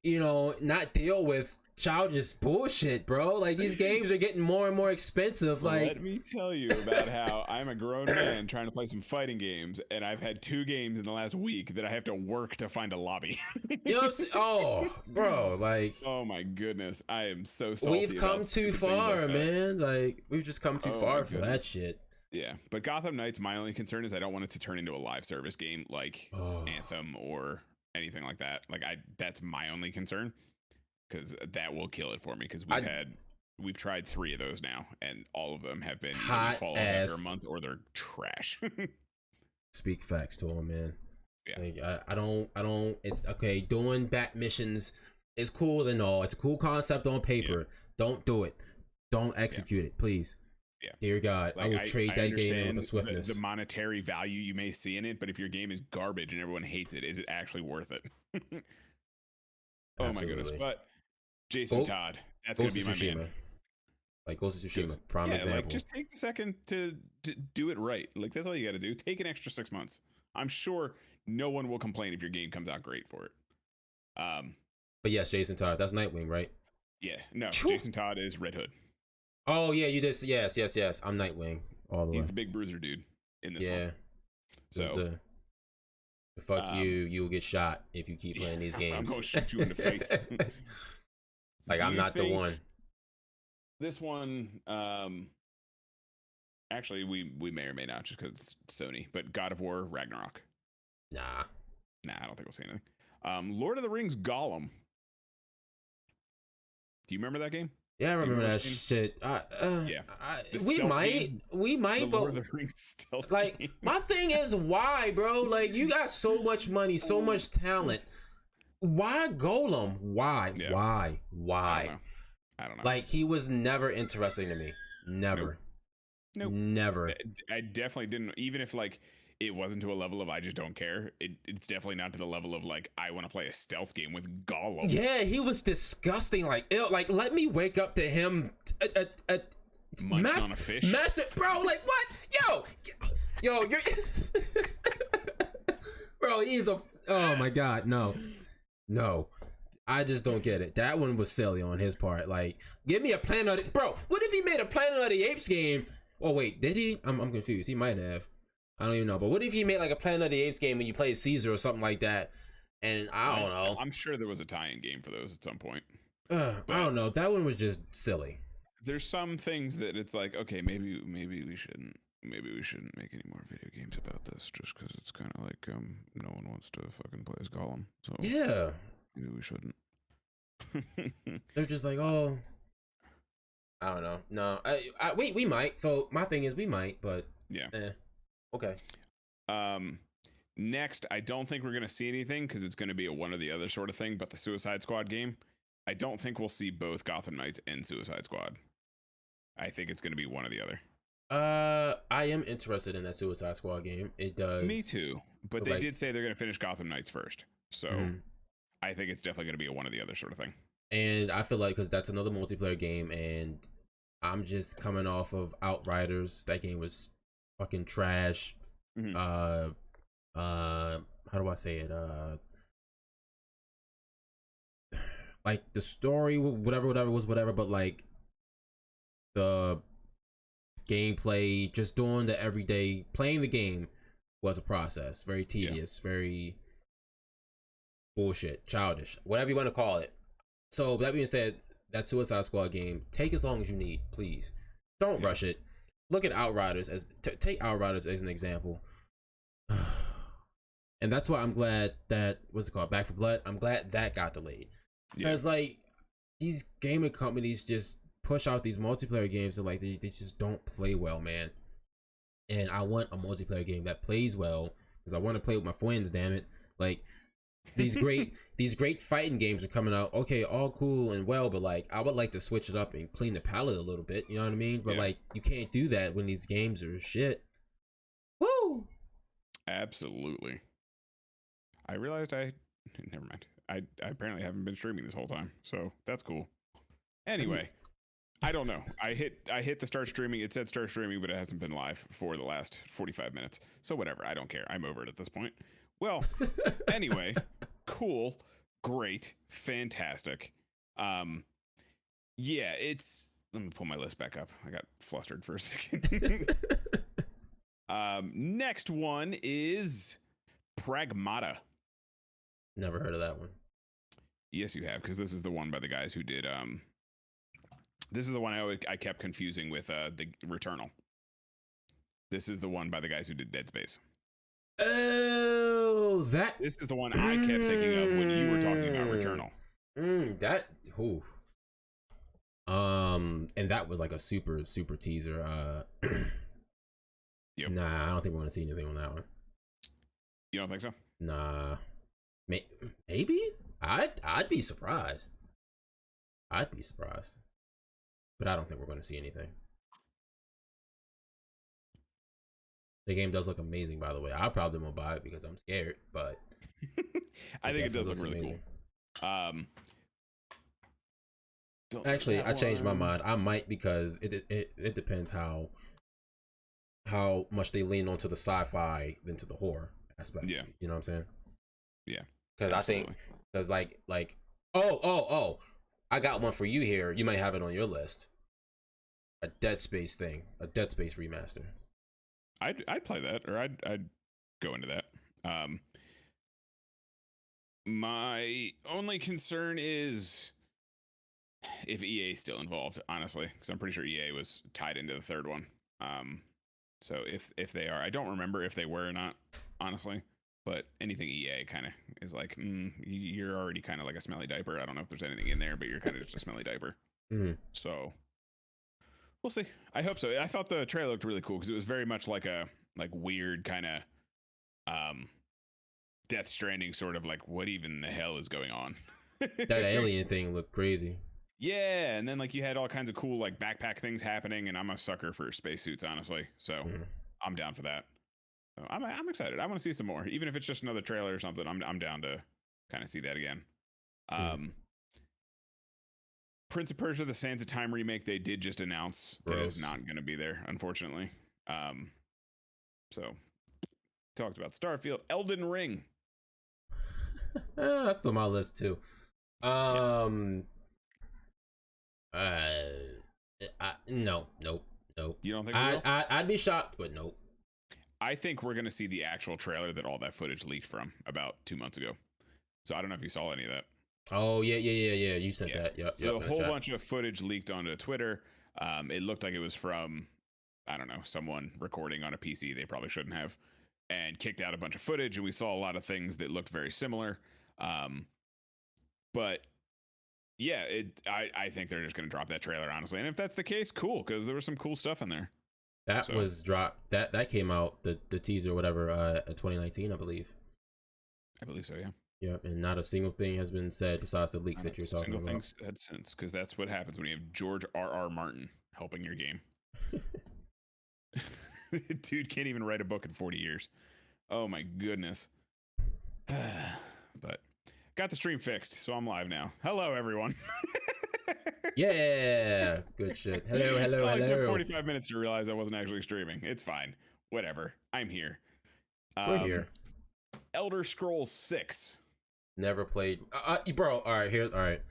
you know, not deal with childish bullshit, bro. Like these games are getting more and more expensive. Like, let me tell you about how I'm a grown man trying to play some fighting games, and I've had 2 games in the last week that I have to work to find a lobby. You know what I'm saying? Oh, bro, like, oh my goodness, I am so salty. We've come too far, like man. Like we've just come too far for that shit. Yeah, but Gotham Knights, my only concern is I don't want it to turn into a live service game like Anthem or anything like that. Like that's my only concern, because that will kill it for me. Because we've tried 3 of those now, and all of them have been either fall after a month or they're trash. Speak facts to him, man. Yeah, like, I don't. It's okay. Doing back missions is cool and all. It's a cool concept on paper. Yeah. Don't do it. Don't execute it, please. Yeah. Dear God, like, I will trade that game with a swiftness. The monetary value you may see in it, but if your game is garbage and everyone hates it, is it actually worth it? Oh my goodness! But Jason Todd, that's gonna be my man. Like Ghost of Tsushima, prime example. Like just take the second to do it right. Like that's all you got to do. Take an extra 6 months. I'm sure no one will complain if your game comes out great for it. But yes, Jason Todd, that's Nightwing, right? Yeah, no, Jason Todd is Red Hood. Oh yeah, you did. Yes. I'm Nightwing all the way. He's the big bruiser dude in this one. So the fuck you will get shot if you keep playing these games. I'm gonna shoot you in the face. Like I'm not the one. This one, actually, we may or may not, just because it's Sony. But God of War Ragnarok. Nah, I don't think we'll see anything. Lord of the Rings Gollum. Do you remember that game? Yeah, I remember that shit. We might, but Lord of the Rings stealth like game. My thing is, why, bro? Like you got so much money, so much talent. Why Golem? Why? Yeah. Why? I don't know. Like he was never interesting to me. Never. Nope. Never. I definitely didn't. Even if like it wasn't to a level of I just don't care. It's definitely not to the level of like I want to play a stealth game with Gollum. Yeah, he was disgusting. Like like let me wake up to him. Munching on a fish, bro. Like what? Yo, you're. Bro, he's a. Oh my God, no. I just don't get it. That one was silly on his part. Like, give me a Planet of the... Bro, what if he made a Planet of the Apes game? Oh wait, did he? I'm confused. He might have. I don't even know. But what if he made like a Planet of the Apes game when you play Caesar or something like that? And I don't know. I'm sure there was a tie-in game for those at some point. I don't know. That one was just silly. There's some things that it's like, okay, maybe we shouldn't make any more video games about this, just because it's kind of like no one wants to fucking play as Gollum. So yeah, maybe we shouldn't. They're just like, oh, I don't know. No, we might. So my thing is, we might, but yeah, okay. Next, I don't think we're gonna see anything because it's gonna be a one or the other sort of thing. But the Suicide Squad game, I don't think we'll see both Gotham Knights and Suicide Squad. I think it's gonna be one or the other. I am interested in that Suicide Squad game. It does. Me too. But they did say they're gonna finish Gotham Knights first, so I think it's definitely gonna be a one or the other sort of thing. And I feel like because that's another multiplayer game, and I'm just coming off of Outriders. That game was fucking trash. How do I say it? Like the story, whatever, but like the gameplay, just doing the everyday playing the game was a process. Very tedious, very bullshit, childish, whatever you want to call it. So that being said, that Suicide Squad game, take as long as you need, please. Don't rush it. Look at Outriders as take Outriders as an example. And that's why I'm glad that what's it called, Back for Blood. I'm glad that got delayed. Because like these gaming companies just push out these multiplayer games and like they just don't play well, man. And I want a multiplayer game that plays well because I want to play with my friends. Damn it! Like these great fighting games are coming out. Okay, all cool and well, but like I would like to switch it up and clean the palette a little bit. You know what I mean? But like you can't do that when these games are shit. Woo! Absolutely. I realized never mind. I apparently haven't been streaming this whole time, so that's cool. Anyway, I don't know. I hit the start streaming. It said start streaming, but it hasn't been live for the last 45 minutes. So whatever. I don't care. I'm over it at this point. Well, anyway, cool, great, fantastic. Yeah, it's. Let me pull my list back up. I got flustered for a second. Next one is Pragmata. Never heard of that one. Yes, you have, because this is the one by the guys who did. This is the one I kept confusing with the Returnal. This is the one by the guys who did Dead Space. Oh, This is the one I kept thinking of when you were talking about Returnal. And that was like a super teaser. Yep. Nah, I don't think we're gonna see anything on that one. You don't think so? Nah, maybe. I'd be surprised. I'd be surprised, but I don't think we're gonna see anything. The game does look amazing, by the way. I probably won't buy it because I'm scared, but I think it does look really amazing. Cool. Actually, I changed my mind. I might because it depends how much they lean onto the sci-fi than to the horror aspect. Yeah, you know what I'm saying? Yeah, because I think because like oh, I got one for you here. You might have it on your list. A Dead Space thing, a Dead Space remaster. I'd play that, or I'd go into that. My only concern is if EA is still involved, honestly, because I'm pretty sure EA was tied into the third one. So if they are, I don't remember if they were or not, honestly. But anything EA kind of is like, you're already kind of like a smelly diaper. I don't know if there's anything in there, but you're kind of just a smelly diaper. Mm-hmm. So we'll see. I hope so. I thought the trailer looked really cool because it was very much like a weird kind of Death Stranding sort of like, what even the hell is going on? That alien thing looked crazy. Yeah, and then like you had all kinds of cool like backpack things happening, and I'm a sucker for spacesuits, honestly. So I'm down for that. So I'm excited. I want to see some more, even if it's just another trailer or something. I'm down to kind of see that again. Prince of Persia: The Sands of Time remake, they did just announce that is not going to be there, unfortunately. So talked about Starfield, Elden Ring. That's on my list too. Nope. You don't think I'd be shocked, but nope. I think we're gonna see the actual trailer that all that footage leaked from about 2 months ago. So I don't know if you saw any of that. Oh yeah. You sent that. Yep. So a whole bunch of footage leaked onto Twitter. It looked like it was from, I don't know, someone recording on a PC they probably shouldn't have, and kicked out a bunch of footage, and we saw a lot of things that looked very similar. But yeah, I think they're just going to drop that trailer, honestly. And if that's the case, cool, because there was some cool stuff in there. That was dropped. That came out, the teaser, whatever, 2019, I believe. I believe so, yeah. Yep, and not a single thing has been said besides the leaks that you're talking about. Single thing said since, because that's what happens when you have George R.R. Martin helping your game. Dude can't even write a book in 40 years. Oh my goodness. But got the stream fixed, so I'm live now. Hello, everyone. Yeah, good shit. Hello. It took 45 minutes to realize I wasn't actually streaming. It's fine. Whatever. I'm here. We're here. Elder Scrolls 6. Never played. Bro, all right, all right.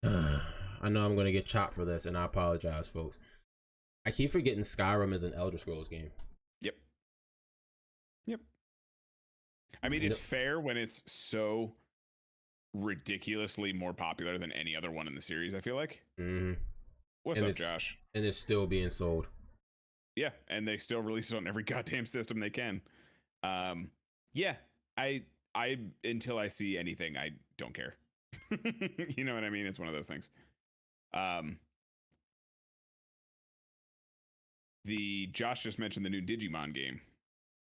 I know I'm going to get chopped for this, and I apologize, folks. I keep forgetting Skyrim is an Elder Scrolls game. Yep. I mean, it's fair when it's so ridiculously more popular than any other one in the series, I feel like. Mm-hmm. What's And up, Josh? And it's still being sold. Yeah, and they still release it on every goddamn system they can. Yeah, I until I see anything, I don't care. You know what I mean? It's one of those things. The Josh just mentioned the new Digimon game,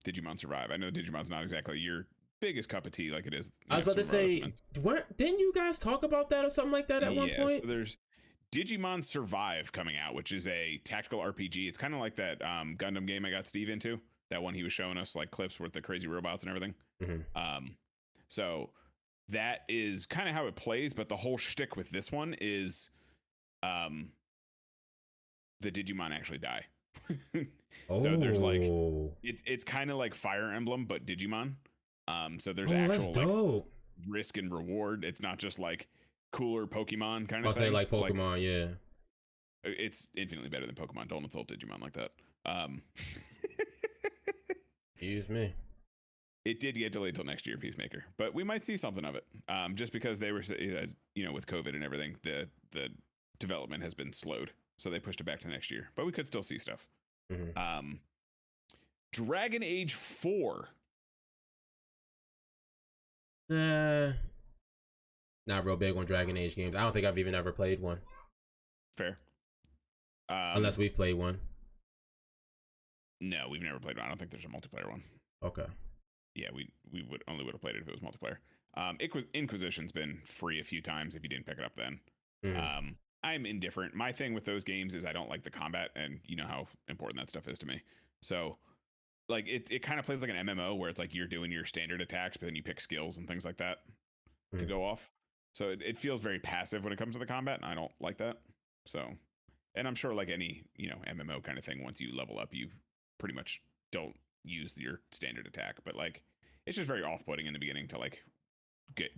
Digimon Survive. I know Digimon's not exactly your biggest cup of tea like it is. I was about to say, didn't you guys talk about that or something like that at one point? So there's Digimon Survive coming out, which is a tactical RPG. It's kind of like that Gundam game I got Steve into. That one he was showing us like clips with the crazy robots and everything. Mm-hmm. So that is kind of how it plays, but the whole shtick with this one is the Digimon actually die. So there's like it's kind of like Fire Emblem but Digimon. So there's actual like risk and reward. It's not just like cooler Pokemon kind of thing. I'll say like Pokemon, yeah. It's infinitely better than Pokemon. Don't insult Digimon like that. Excuse me. It did get delayed till next year, Peacemaker, but we might see something of it. Just because they were, you know, with COVID and everything, the development has been slowed, so they pushed it back to next year. But we could still see stuff. Mm-hmm. Dragon Age 4. Not real big on Dragon Age games. I don't think I've even ever played one. Fair. Unless we've played one. No, we've never played one. I don't think there's a multiplayer one. Okay. Yeah, we would have played it if it was multiplayer. Inquisition's been free a few times if you didn't pick it up then. Mm-hmm. I'm indifferent. My thing with those games is I don't like the combat, and you know how important that stuff is to me. So like it kind of plays like an MMO where it's like you're doing your standard attacks, but then you pick skills and things like that to go off. So it feels very passive when it comes to the combat, and I don't like that. So, and I'm sure like any, you know, MMO kind of thing, once you level up, you pretty much don't use your standard attack, but like it's just very off-putting in the beginning to like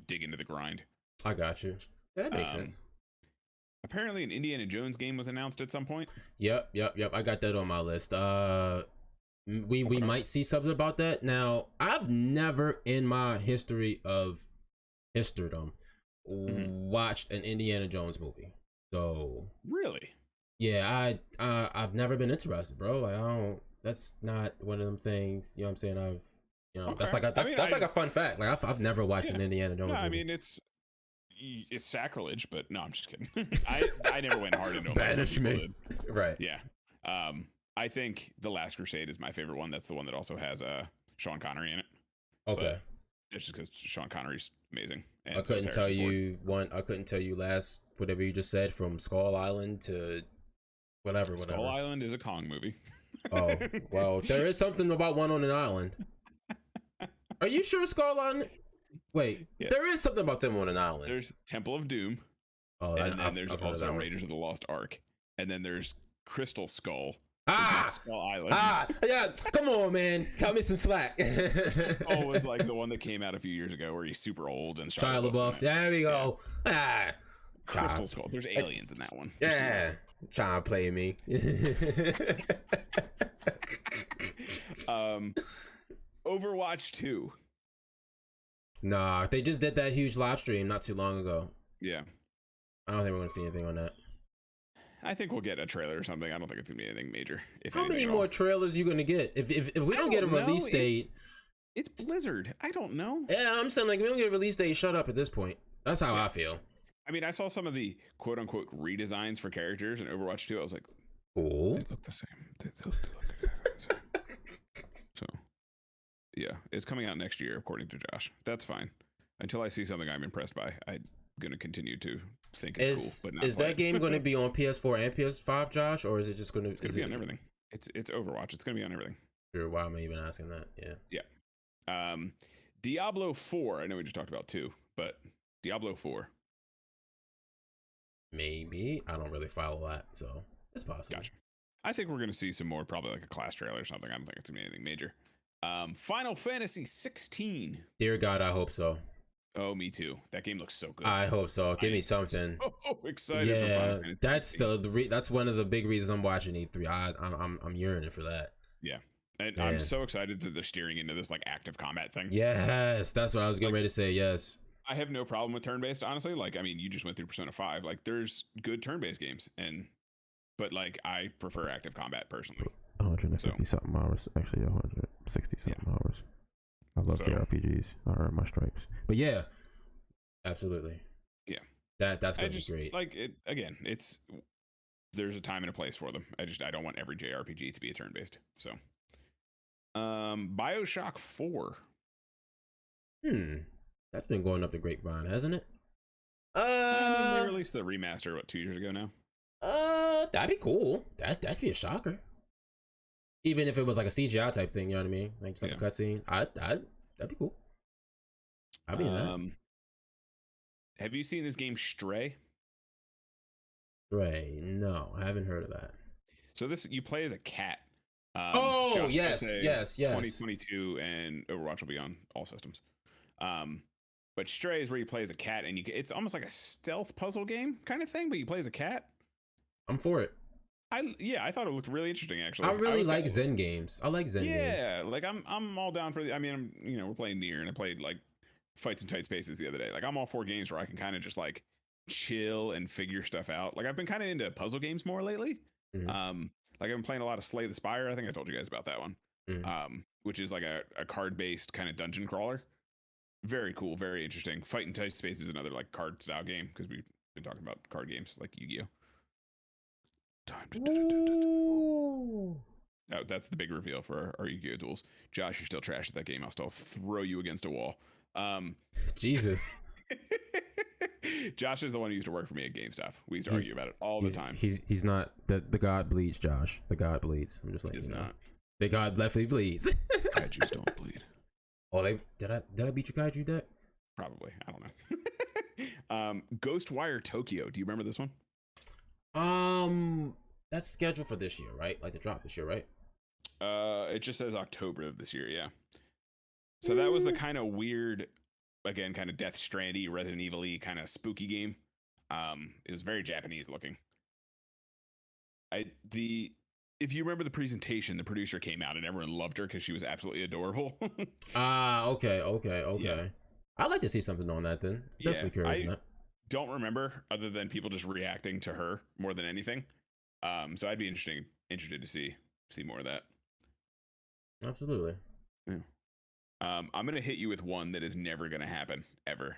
dig into the grind. I got you. Yeah, that makes sense. Apparently an Indiana Jones game was announced at some point. Yep. I got that on my list. We might see something about that. Now, I've never in my history of histordom watched an Indiana Jones movie. So really, yeah, I've never been interested, bro. Like I don't. That's not one of them things. You know what I'm saying? That's like a fun fact. Like I've never watched an Indiana Jones movie. I mean it's sacrilege, but no, I'm just kidding. I never went hard into it. Banish me. Right. Yeah. I think The Last Crusade is my favorite one. That's the one that also has Sean Connery in it. Okay. But it's just because Sean Connery's amazing. And I couldn't tell you last whatever you just said, from Skull Island to whatever. Skull Island is a Kong movie. Oh, well, there is something about one on an island. Are you sure Skull Island? Wait, yes. There is something about them on an island. There's Temple of Doom. Oh, and then there's also Raiders of the Lost Ark. And then there's Crystal Skull. Skull Island. Yeah, come on, man. Cut me some slack. Crystal Skull was like the one that came out a few years ago where he's super old and Shia LaBeouf. There we go. Yeah. Crystal Skull. There's aliens in that one. Yeah. Trying to play me. Overwatch 2. Nah, they just did that huge live stream not too long ago. Yeah. I don't think we're gonna see anything on that. I think we'll get a trailer or something. I don't think it's gonna be anything major. How many more trailers are you gonna get? If we don't get a release date, it's Blizzard. I don't know. Yeah, I'm saying like we don't get a release date. Shut up at this point. That's how I feel. I mean, I saw some of the quote unquote redesigns for characters in Overwatch 2. I was like, cool. They look the same. They look exactly the same. So, yeah, it's coming out next year, according to Josh. That's fine. Until I see something I'm impressed by, I'm going to continue to think it's cool. But not is that game going to be on PS4 and PS5, Josh, or is it just going to? It's going to be on everything. It's Overwatch. It's going to be on everything. Sure. Why am I even asking that? Yeah. Yeah. Diablo 4. I know we just talked about 2, but Diablo 4. Maybe. I don't really follow that, so it's possible. Gotcha. I think we're going to see some more, probably like a class trailer or something. I don't think it's going to be anything major. Final Fantasy 16. Dear God, I hope so. Oh, me too. That game looks so good. I hope so. Give me something. So excited! Yeah, for Final Fantasy that's 16. that's one of the big reasons I'm watching E3. I'm yearning for that. Yeah, and I'm so excited that they're steering into this like active combat thing. Yes, that's what I was getting ready to say. Yes. I have no problem with turn-based, honestly. Like, I mean, you just went through Persona 5. Like, there's good turn-based games, but like, I prefer active combat personally. 150 something hours, actually 160 something hours. I love JRPGs. I earn my stripes. But yeah, absolutely. Yeah, that's gonna be great. Like it again. There's a time and a place for them. I don't want every JRPG to be a turn-based. So, BioShock 4. That's been going up the grapevine, hasn't it? I mean, they released the remaster 2 years ago now. That'd be cool. That'd be a shocker. Even if it was like a CGI type thing, you know what I mean? Like just like a cutscene. That'd be cool. I'd be in that. Have you seen this game Stray? Stray? No, I haven't heard of that. So you play as a cat. Josh, yes. 2022 and Overwatch will be on all systems. But Stray is where you play as a cat, and it's almost like a stealth puzzle game kind of thing, but you play as a cat. I'm for it. I thought it looked really interesting actually. I really like Zen games. I like Zen games. Yeah, like I'm all down for I mean, we're playing Nier, and I played like Fights in Tight Spaces the other day. Like I'm all for games where I can kind of just like chill and figure stuff out. Like I've been kind of into puzzle games more lately. Mm-hmm. Like I've been playing a lot of Slay the Spire. I think I told you guys about that one. Mm-hmm. Which is like a card-based kind of dungeon crawler. Very cool, very interesting. Fight in Tight Space is another like card style game because we've been talking about card games like Yu-Gi-Oh. Oh, that's the big reveal for our Yu-Gi-Oh duels. Josh, you're still trash at that game. I'll still throw you against a wall. Jesus. Josh is the one who used to work for me at GameStop. We used to argue about it all the time. He's not the god bleeds, Josh. The god bleeds. I'm just like, he does not. The god definitely bleeds. Kaijus don't bleed. Oh, did I beat your kaiju deck? Probably. I don't know. Ghostwire Tokyo. Do you remember this one? That's scheduled for this year, right? Like to drop this year, right? It just says October of this year, yeah. So that was the kind of weird, again, kind of Death Stranding, Resident Evil-y kind of spooky game. It was very Japanese looking. If you remember the presentation, the producer came out and everyone loved her because she was absolutely adorable. Okay. Yeah. I'd like to see something on that then. Definitely curious on that. Don't remember other than people just reacting to her more than anything. So I'd be interested to see more of that. Absolutely. Yeah. I'm gonna hit you with one that is never gonna happen ever.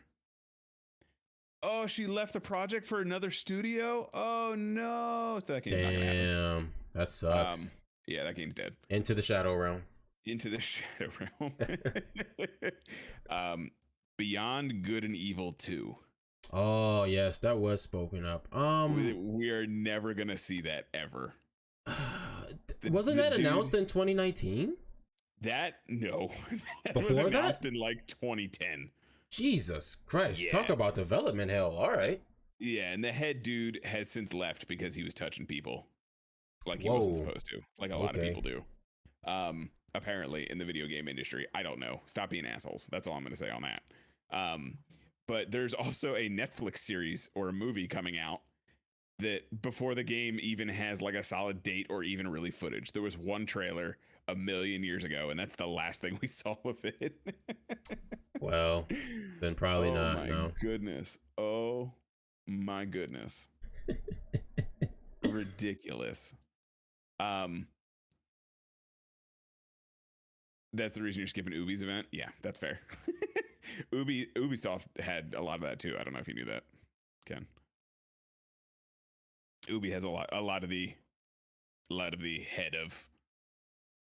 Oh, she left the project for another studio. Oh no, that game's not gonna happen. Damn, that sucks. Yeah, that game's dead. Into the Shadow Realm. Into the Shadow Realm. Beyond Good and Evil 2. Oh yes, that was spoken up. We are never gonna see that ever. Wasn't that announced in 2019? That no. That Before was announced that? in like 2010. Jesus Christ! Yeah. Talk about development hell. All right. Yeah, and the head dude has since left because he was touching people like he wasn't supposed to, like a lot of people do. Apparently in the video game industry. I don't know. Stop being assholes. That's all I'm going to say on that. But there's also a Netflix series or a movie coming out that before the game even has like a solid date or even really footage. There was one trailer a million years ago, and that's the last thing we saw of it. Well, then probably not. Oh my goodness. Oh my goodness. Ridiculous. That's the reason you're skipping Ubi's event. Yeah, that's fair. Ubisoft had a lot of that too. I don't know if you knew that, Ken. Ubi has a lot of the head of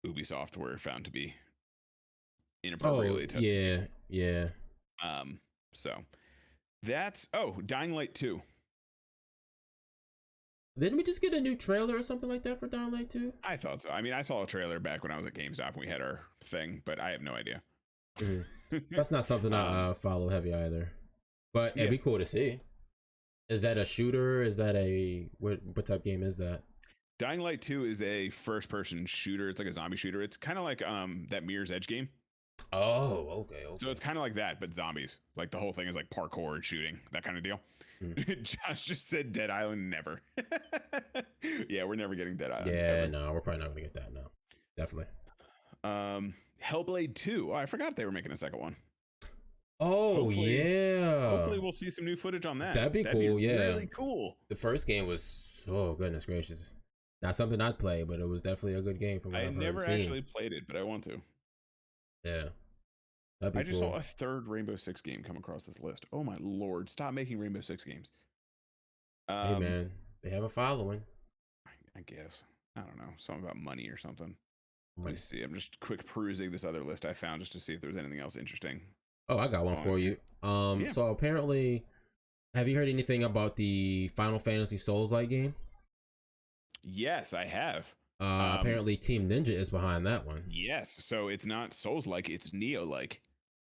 Ubisoft were found to be inappropriately touched. Yeah. So that's Dying Light 2. Didn't we just get a new trailer or something like that for Dying Light 2? I thought so. I mean, I saw a trailer back when I was at GameStop and we had our thing, but I have no idea. That's not something I follow heavy either. But it'd be cool to see. Is that a shooter? Is that what type game is that? Dying Light 2 is a first-person shooter. It's like a zombie shooter. It's kind of like that Mirror's Edge game. Oh, okay. So it's kind of like that, but zombies. Like the whole thing is like parkour and shooting, that kind of deal. Josh just said Dead Island never. Yeah, we're never getting Dead Island. Yeah, ever. No, we're probably not gonna get that now. Definitely. Hellblade 2. Oh, I forgot they were making a second one. Oh Hopefully yeah, we'll see some new footage on that. that'd be That'd cool. be Yeah, really cool. the first game was, oh goodness gracious, not something I'd play, but it was definitely a good game from what I I've heard and never seen. actually played it, but I want to. Yeah, that'd be I just cool. saw a third Rainbow Six game come across this list. Oh my lord! Stop making Rainbow Six games. Hey man, they have a following. I guess I don't know, something about money or something. Let me Money. see. I'm just quick perusing this other list I found just to see if there's anything else interesting. Oh, I got one on for here. you. Yeah. So apparently, have you heard anything about the Final Fantasy Souls-like game? Yes, I have. Apparently Team Ninja is behind that one. Yes, so it's not Souls like, it's Neo like.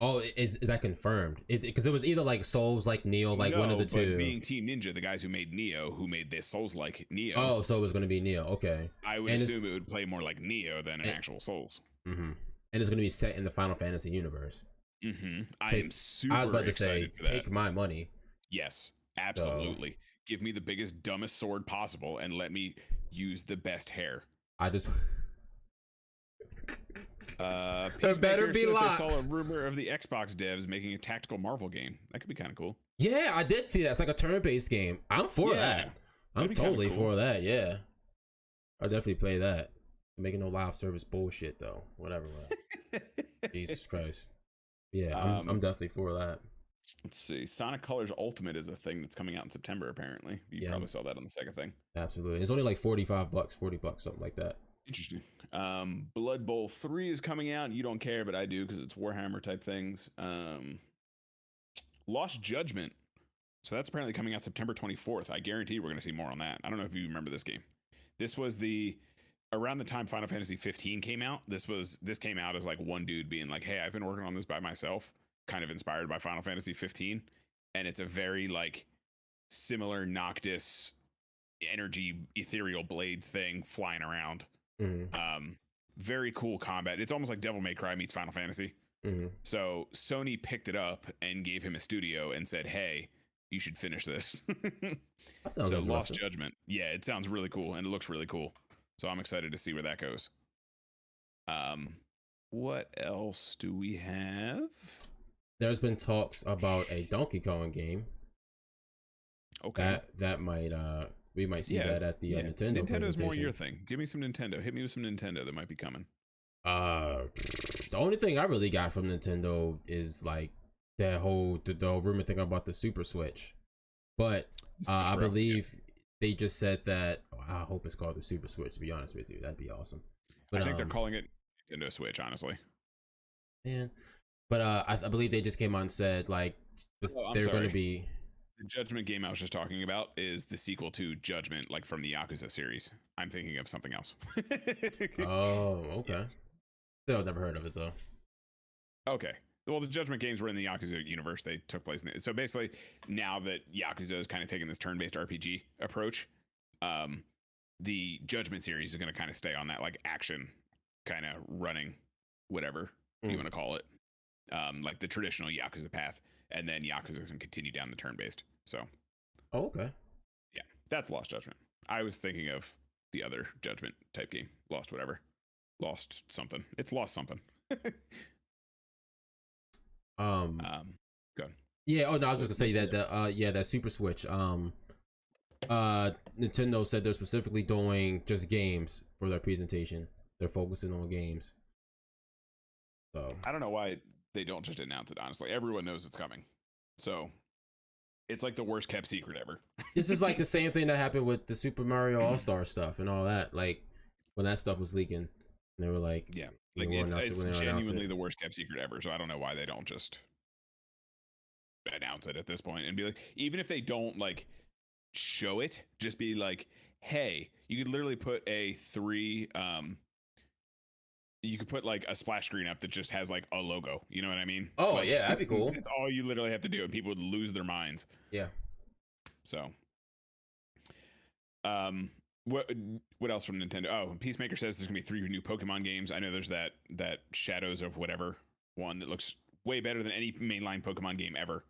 Oh, is that confirmed? Because it was either like Souls, like Neo, like one of the two. But being Team Ninja, the guys who made Neo, who made this Souls like Neo. Oh, so it was going to be Neo. Okay. I would And assume it would play more like Neo than an actual Souls. Mm-hmm. And it's going to be set in the Final Fantasy universe. Mm-hmm. I am super I was about to excited say, for that. take my money. Yes, absolutely. Give me the biggest, dumbest sword possible and let me use the best hair. I just. Peacemaker better be says locks. they saw a rumor of the Xbox devs making a tactical Marvel game. That could be kind of cool. Yeah, I did see that. It's like a turn-based game. I'm for that. I'm that'd be kinda totally cool. for that. Yeah, I'll definitely play that. Making no live service bullshit though. Whatever. Jesus Christ. Yeah, I'm definitely for that. Let's see. Sonic Colors Ultimate is a thing that's coming out in September. Apparently, you probably saw that on the second thing. Absolutely. It's only like $45, $40, something like that. Interesting. Blood Bowl 3 is coming out. You don't care, but I do because it's Warhammer type things. Lost Judgment. So that's apparently coming out September 24th. I guarantee we're going to see more on that. I don't know if you remember this game. This was around the time Final Fantasy 15 came out. This came out as like one dude being like, "Hey, I've been working on this by myself," kind of inspired by Final Fantasy 15, and it's a very like similar Noctis energy ethereal blade thing flying around. Mm-hmm. Very cool combat. It's almost like Devil May Cry meets Final Fantasy. Mm-hmm. So Sony picked it up and gave him a studio and said, "Hey, you should finish this." So Lost Judgment. Yeah, it sounds really cool and it looks really cool. So I'm excited to see where that goes. What else do we have? There's been talks about a Donkey Kong game. Okay. That might we might see that at the Nintendo. Nintendo's more your thing. Give me some Nintendo. Hit me with some Nintendo that might be coming. The only thing I really got from Nintendo is like that whole the rumor thing about the Super Switch. But I believe they just said that. I hope it's called the Super Switch. To be honest with you, that'd be awesome. But I think they're calling it Nintendo Switch, honestly. Man, but I believe they just came on and said like they're going to be. The Judgment game I was just talking about is the sequel to Judgment, like from the Yakuza series. I'm thinking of something else. Oh, okay. Yes. Still never heard of it though. Okay. Well, the Judgment games were in the Yakuza universe. They took place in so basically, now that Yakuza is kind of taking this turn-based RPG approach, the Judgment series is going to kind of stay on that like action kind of running, whatever you want to call it, like the traditional Yakuza path, and then Yakuza can continue down the turn-based. So, okay. Yeah, that's Lost Judgment. I was thinking of the other Judgment type game, Lost whatever, Lost something. It's Lost something. Go ahead. Yeah. Oh no, I was just gonna say that that Super Switch. Nintendo said they're specifically doing just games for their presentation. They're focusing on games. So I don't know why they don't just announce it. Honestly, everyone knows it's coming. So it's like the worst kept secret ever. This is like the same thing that happened with the Super Mario All-Star stuff and all that. Like when that stuff was leaking, they were like, yeah, like it's genuinely the worst kept secret ever. So I don't know why they don't just announce it at this point and be like, even if they don't like show it, just be like, hey, you could literally put you could put like a splash screen up that just has like a logo. You know what I mean? oh like, yeah, that'd be cool. It's all you literally have to do, and people would lose their minds. Yeah. So, what else from Nintendo? Oh, Peacemaker says there's gonna be 3 new Pokemon games. I know there's that Shadows of whatever one that looks way better than any mainline Pokemon game ever.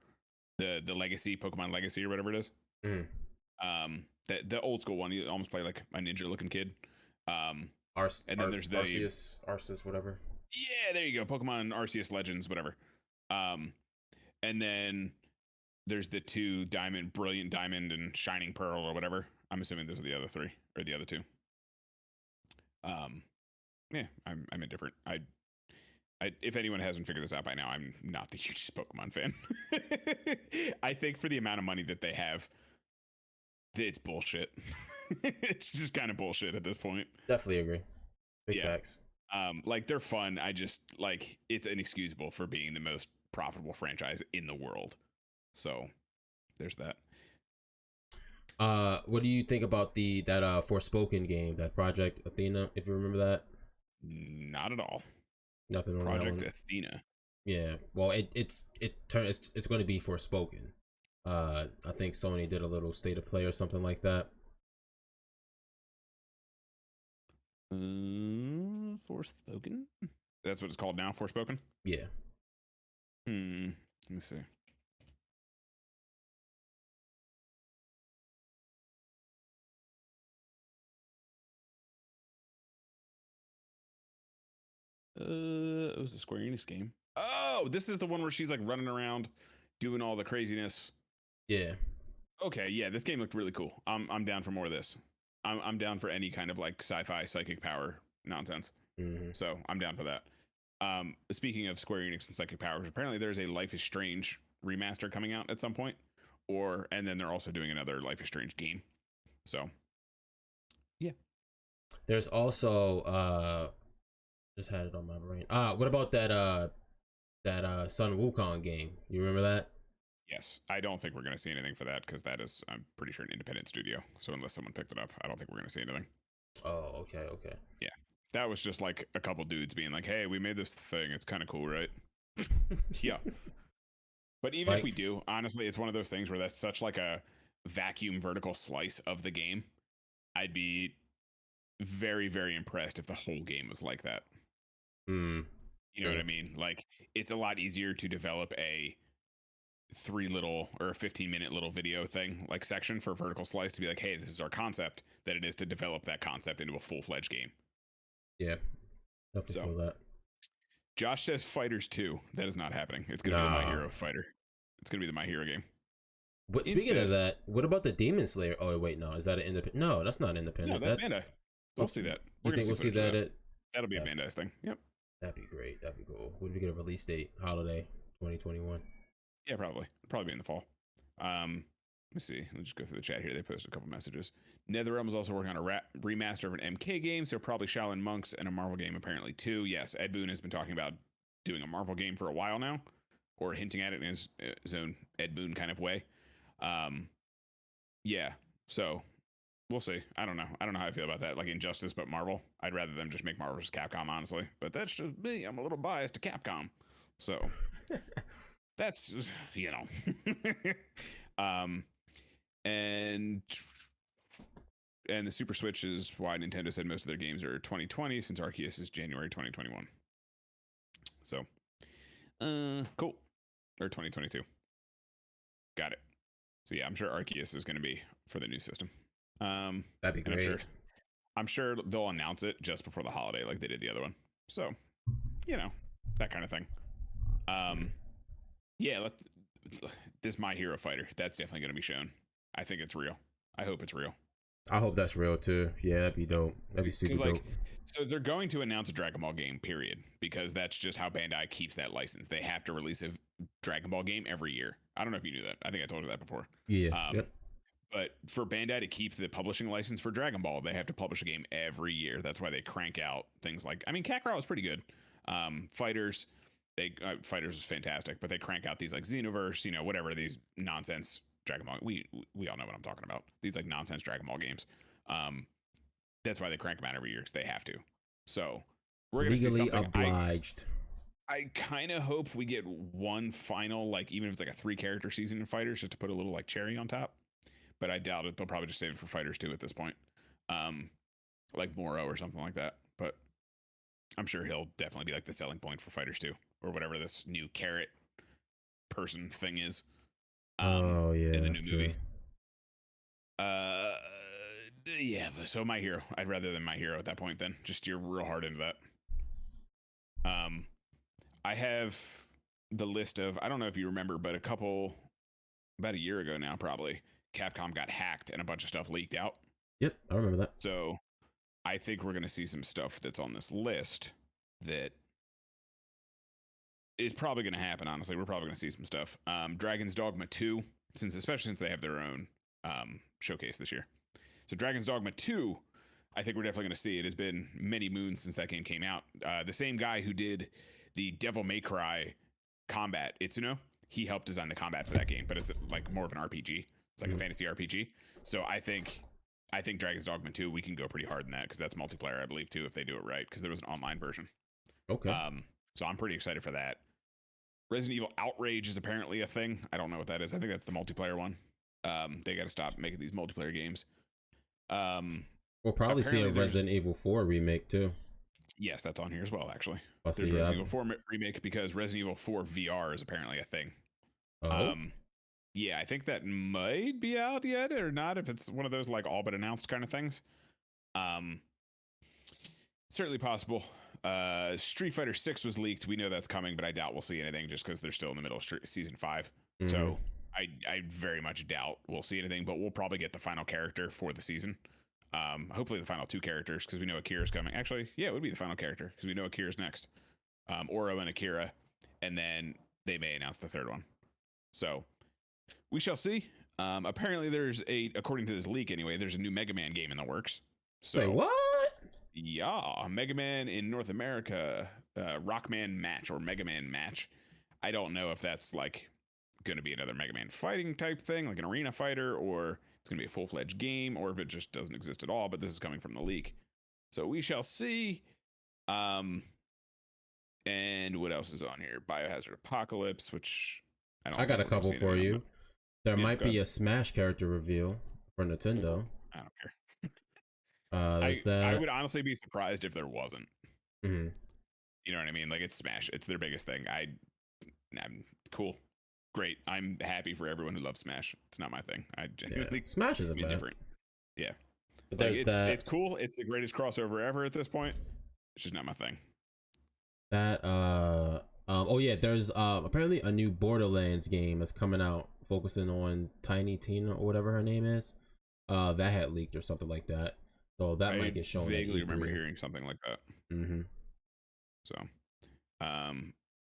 The Legacy, Pokemon Legacy or whatever it is. The old school one, you almost play like a ninja looking kid. And then there's the Arceus, whatever. Yeah, there you go. Pokemon Arceus Legends, whatever. And then there's the 2 diamond, brilliant diamond, and shining pearl or whatever. I'm assuming those are the other 3 or the other 2. Yeah, I'm indifferent. If anyone hasn't figured this out by now, I'm not the hugest Pokemon fan. I think for the amount of money that they have, it's bullshit. It's just kind of bullshit at this point. Definitely agree. Big Yeah. facts. Like they're fun. I just like it's inexcusable for being the most profitable franchise in the world. So there's that. What do you think about that Forspoken game, that Project Athena, if you remember that? Not at all. Nothing on Project that one. Athena. Yeah. Well, it's going to be Forspoken. I think Sony did a little state of play or something like that. Forspoken? That's what it's called now, Forspoken? Yeah. Let me see. It was a Square Enix game. Oh, this is the one where she's like running around doing all the craziness. Yeah. Okay, yeah, this game looked really cool. I'm down for more of this. I'm down for any kind of like sci-fi psychic power nonsense. Mm-hmm. So I'm down for that. Speaking of Square Enix and psychic powers, apparently there's a Life is Strange remaster coming out at some point, and then they're also doing another Life is Strange game. So, yeah. There's also just had it on my brain. What about that Sun Wukong game? You remember that? Yes, I don't think we're going to see anything for that because that is, I'm pretty sure, an independent studio. So unless someone picked it up, I don't think we're going to see anything. Oh, okay. Yeah, that was just like a couple dudes being like, "Hey, we made this thing. It's kind of cool, right?" Yeah. But even if we do, honestly, it's one of those things where that's such like a vacuum vertical slice of the game. I'd be very, very impressed if the whole game was like that. You know what I mean? Like, it's a lot easier to develop a 15-minute little video thing, like section for vertical slice to be like, hey, this is our concept, than it is to develop that concept into a full-fledged game. Yeah. Definitely feel that. Josh says Fighters 2. That is not happening. It's going to be the My Hero Fighter. It's going to be the My Hero game. But speaking of that, what about the Demon Slayer? Oh, wait, no. Is that an independent? No, that's not independent. No, that's Bandai. We'll see that. You think we'll see that? That'll be a Bandai's thing. Yep. That'd be great. That'd be cool. When do we get a release date? Holiday 2021. Yeah, probably be in the fall. Let me see. Let's just go through the chat here. They posted a couple messages. NetherRealm is also working on a remaster of an MK game, so probably Shaolin Monks and a Marvel game apparently too. Yes, Ed Boon has been talking about doing a Marvel game for a while now, or hinting at it in his own Ed Boon kind of way. Yeah, so we'll see. I don't know how I feel about that. Like Injustice, but Marvel. I'd rather them just make Marvel versus Capcom, honestly. But that's just me. I'm a little biased to Capcom, so that's and the Super Switch is why Nintendo said most of their games are 2020, since Arceus is January 2021. So, cool. Or 2022. Got it. So yeah, I'm sure Arceus is going to be for the new system. That'd be great. I'm sure they'll announce it just before the holiday, like they did the other one. So, that kind of thing. Yeah, this My Hero Fighter, that's definitely going to be shown. I think it's real. I hope it's real. I hope that's real too. Yeah, that'd be dope. That'd be super dope. So they're going to announce a Dragon Ball game, period, because that's just how Bandai keeps that license. They have to release a Dragon Ball game every year. I don't know if you knew that. I think I told you that before. Yeah. Yep. But for Bandai to keep the publishing license for Dragon Ball, they have to publish a game every year. That's why they crank out things like, I mean, Kakarot was pretty good. Fighters was fantastic, but they crank out these like Xenoverse, whatever, these nonsense Dragon Ball. We all know what I'm talking about. These like nonsense Dragon Ball games. That's why they crank them out every year, because they have to. So we're gonna see something. Obliged. I kind of hope we get one final, like, even if it's like a 3-character season in Fighters, just to put a little like cherry on top. But I doubt it. They'll probably just save it for Fighters 2 at this point, like Moro or something like that. But I'm sure he'll definitely be like the selling point for Fighters 2, or whatever this new carrot person thing is. Oh yeah, in the new movie. Yeah. So My Hero, I'd rather than My Hero at that point. Then just steer real hard into that. I have the list of, I don't know if you remember, but about a year ago now, probably, Capcom got hacked and a bunch of stuff leaked out. Yep, I remember that. So I think we're going to see some stuff that's on this list that is probably going to happen. Honestly, we're probably going to see some stuff. Dragon's Dogma 2, especially since they have their own showcase this year. So Dragon's Dogma 2, I think we're definitely going to see. It has been many moons since that game came out. The same guy who did the Devil May Cry combat, Itsuno, he helped design the combat for that game, but it's like more of an RPG. It's like a fantasy RPG. So I think Dragon's Dogma 2, we can go pretty hard in that because that's multiplayer, I believe, too, if they do it right, because there was an online version. Okay. So I'm pretty excited for that. Resident Evil Outrage is apparently a thing. I don't know what that is. I think that's the multiplayer one. They got to stop making these multiplayer games. We'll probably see a Resident Evil 4 remake too. Yes, that's on here as well, actually. There's Resident Evil 4 remake because Resident Evil 4 VR is apparently a thing. Oh. Yeah, I think that might be out yet or not, if it's one of those like all but announced kind of things. Certainly possible. Street Fighter 6 was leaked. We know that's coming, but I doubt we'll see anything just because they're still in the middle of season 5. Mm-hmm. So I very much doubt we'll see anything, but we'll probably get the final character for the season. Hopefully the final 2 characters, because we know Akira's coming. Actually, yeah, it would be the final character because we know Akira's next. Oro and Akira, and then they may announce the 3rd one. So we shall see. Apparently there's according to this leak anyway, there's a new Mega Man game in the works. So say what? Yeah, Mega Man in North America, Rockman Match or Mega Man Match. I don't know if that's like going to be another Mega Man fighting type thing, like an arena fighter, or it's going to be a full-fledged game, or if it just doesn't exist at all, but this is coming from the leak. So we shall see. And what else is on here? Biohazard Apocalypse, which I got a couple for you. There might be a Smash character reveal for Nintendo. I don't care. I would honestly be surprised if there wasn't. Mm-hmm. You know what I mean? Like, it's Smash. It's their biggest thing. I'm cool. Great. I'm happy for everyone who loves Smash. It's not my thing. I genuinely Smash is different. Yeah. But like, it's cool. It's the greatest crossover ever at this point. It's just not my thing. That oh yeah, there's apparently a new Borderlands game that's coming out focusing on Tiny Tina or whatever her name is. That had leaked or something like that. So that might get shown. I vaguely remember hearing something like that. Mm-hmm. So,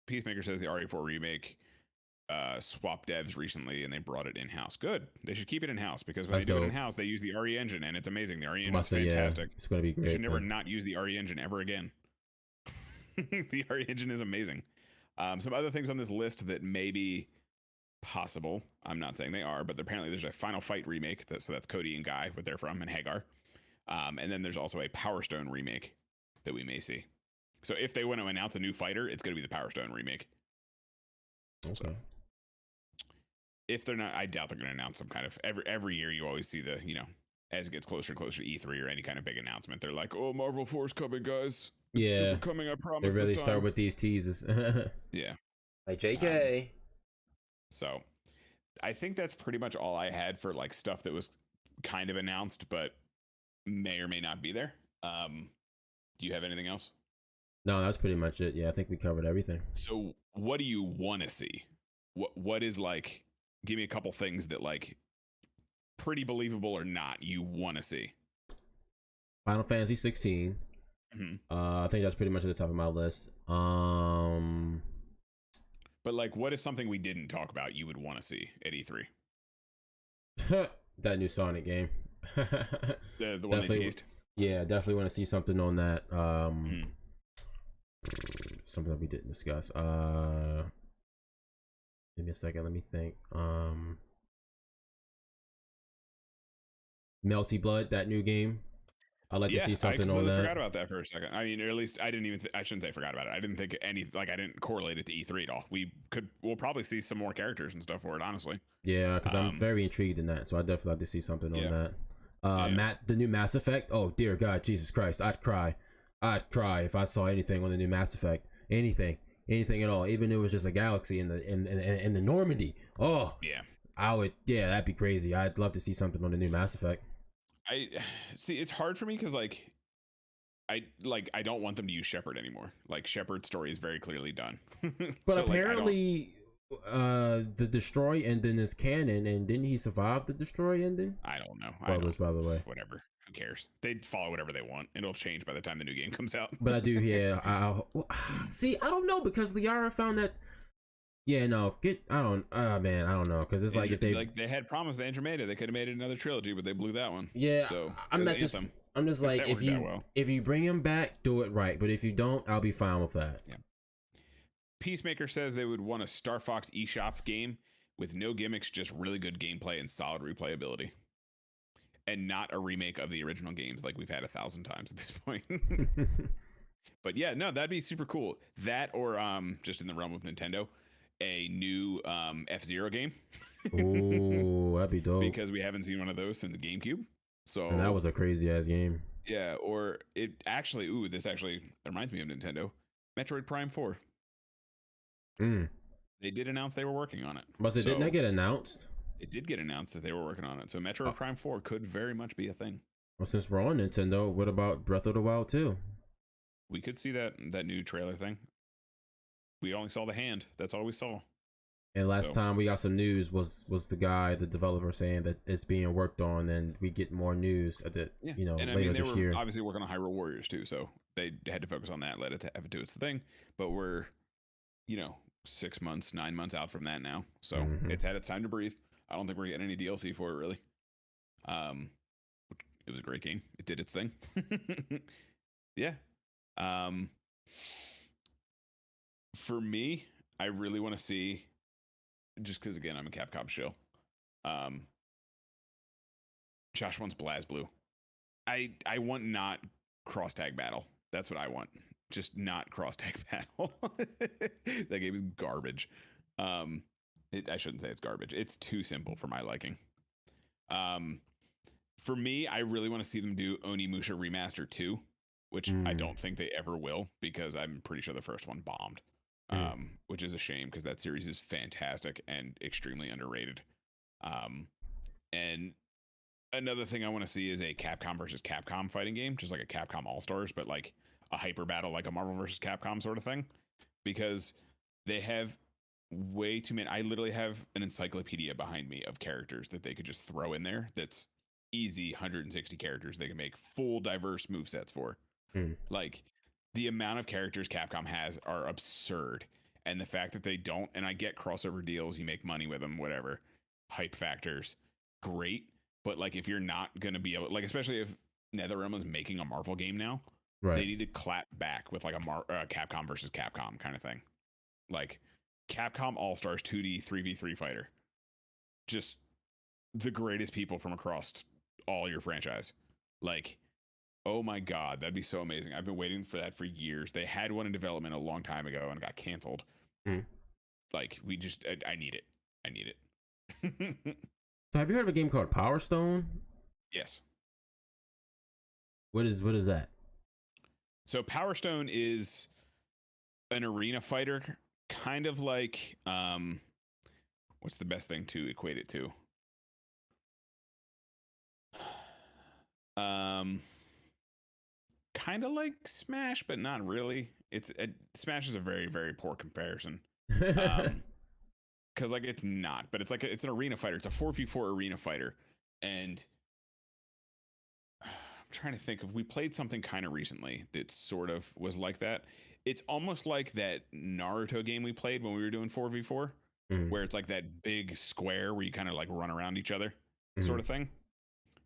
Peacemaker says the RE4 remake swapped devs recently and they brought it in-house. Good. They should keep it in-house because when they do it in-house, they use the RE engine and it's amazing. The RE engine is fantastic. Yeah, it's going to be great. You should never not use the RE engine ever again. The RE engine is amazing. Some other things on this list that may be possible. I'm not saying they are, but apparently there's a Final Fight remake. So that's Cody and Guy, what they're from, and Hagar. And then there's also a Power Stone remake that we may see. So if they want to announce a new fighter, it's going to be the Power Stone remake. Okay. So if they're not, I doubt they're going to announce some kind of every year. You always see the, as it gets closer and closer to E3 or any kind of big announcement, they're like, "Oh, Marvel 4's coming, guys. It's super coming. I promise." They really start with these teases. Yeah. Like JK. So I think that's pretty much all I had for like stuff that was kind of announced, but may or may not be there. Do you have anything else? No, that's pretty much it. Yeah, I think we covered everything. So what do you want to see? What is like, give me a couple things that like pretty believable or not you want to see. Final Fantasy 16. Mm-hmm. I think that's pretty much at the top of my list. But like, what is something we didn't talk about you would want to see at E3? That new Sonic game. The one they teased. Yeah, definitely want to see something on that. Something that we didn't discuss. Give me a second. Let me think. Melty Blood, that new game. I'd like to see something on that. I forgot about that for a second. I mean, or at least I didn't even. I shouldn't say forgot about it. I didn't think I didn't correlate it to E3 at all. We'll probably see some more characters and stuff for it. Honestly. Yeah, because I'm very intrigued in that. So I definitely like to see something on that. The new Mass Effect. Oh dear God, Jesus Christ! I'd cry if I saw anything on the new Mass Effect. Anything at all. Even if it was just a galaxy in the Normandy. Oh yeah. I would. Yeah, that'd be crazy. I'd love to see something on the new Mass Effect. I see. It's hard for me because like I don't want them to use Shepard anymore. Like Shepard's story is very clearly done. But So, apparently, the destroy ending is canon, and didn't he survive the destroy ending? I don't know. Spoilers, by the way. Whatever. Who cares? They follow whatever they want. It'll change by the time the new game comes out. But I do, yeah. See, I don't know because Liara found that. Yeah, no, man, I don't know because it's like if they had promised the Andromeda, they could have made it another trilogy, but they blew that one. Yeah, so I'm just like if you bring him back, do it right. But if you don't, I'll be fine with that. Yeah. Peacemaker says they would want a Star Fox eShop game with no gimmicks, just really good gameplay and solid replayability, and not a remake of the original games like we've had 1,000 times at this point. But yeah, no, that'd be super cool. That or just in the realm of Nintendo, a new F-Zero game. Ooh, that'd be dope. Because we haven't seen one of those since GameCube. So and that was a crazy ass game. Yeah, or this actually reminds me of Nintendo. Metroid Prime 4. They did announce they were working on it. Didn't that get announced? It did get announced that they were working on it. So Metroid Prime 4 could very much be a thing. Well, since we're on Nintendo, what about Breath of the Wild 2? We could see that new trailer thing. We only saw the hand. That's all we saw. And last time we got some news was the developer saying that it's being worked on, and we get more news at the later this year. Obviously working on Hyrule Warriors too, so they had to focus on that, let it have it do its thing. But we're 6 months, 9 months out from that now, so it's had its time to breathe. I don't think we're getting any DLC for it really. It was a great game. It did its thing. Yeah. For me, I really want to see, just because again I'm a Capcom shill. Josh wants BlazBlue. I want not cross tag battle. That's what I want. Just not cross tag battle. That game is garbage. I shouldn't say it's garbage. It's too simple for my liking. For me, I really want to see them do Onimusha Remaster 2, which I don't think they ever will because I'm pretty sure the first one bombed. Which is a shame because that series is fantastic and extremely underrated. And another thing I want to see is a Capcom versus Capcom fighting game, just like a Capcom All-Stars, but like a hyper battle, like a Marvel versus Capcom sort of thing, because they have way too many. I literally have an encyclopedia behind me of characters that they could just throw in there. That's easy 160 characters they can make full diverse movesets for. Like the amount of characters Capcom has are absurd. And the fact that they don't, and I get crossover deals, you make money with them, whatever, hype factors, great. But like, if you're not going to be able, like, especially if NetherRealm is making a Marvel game now, they need to clap back with like a Capcom versus Capcom kind of thing. Like Capcom All-Stars 2D 3v3 fighter. Just the greatest people from across all your franchise. Like, oh my God, that'd be so amazing. I've been waiting for that for years. They had one in development a long time ago and got canceled. Like, I need it. I need it. So have you heard of a game called Power Stone? Yes. What is that? So Power Stone is an arena fighter, kind of like what's the best thing to equate it to? Kind of like Smash, but not really. Smash is a very, very poor comparison. Because like it's not, but it's an arena fighter. It's a 4v4 arena fighter, and I'm trying to think if we played something kind of recently that sort of was like that. It's almost like that Naruto game we played when we were doing 4v4, where it's like that big square where you kind of like run around each other, sort of thing.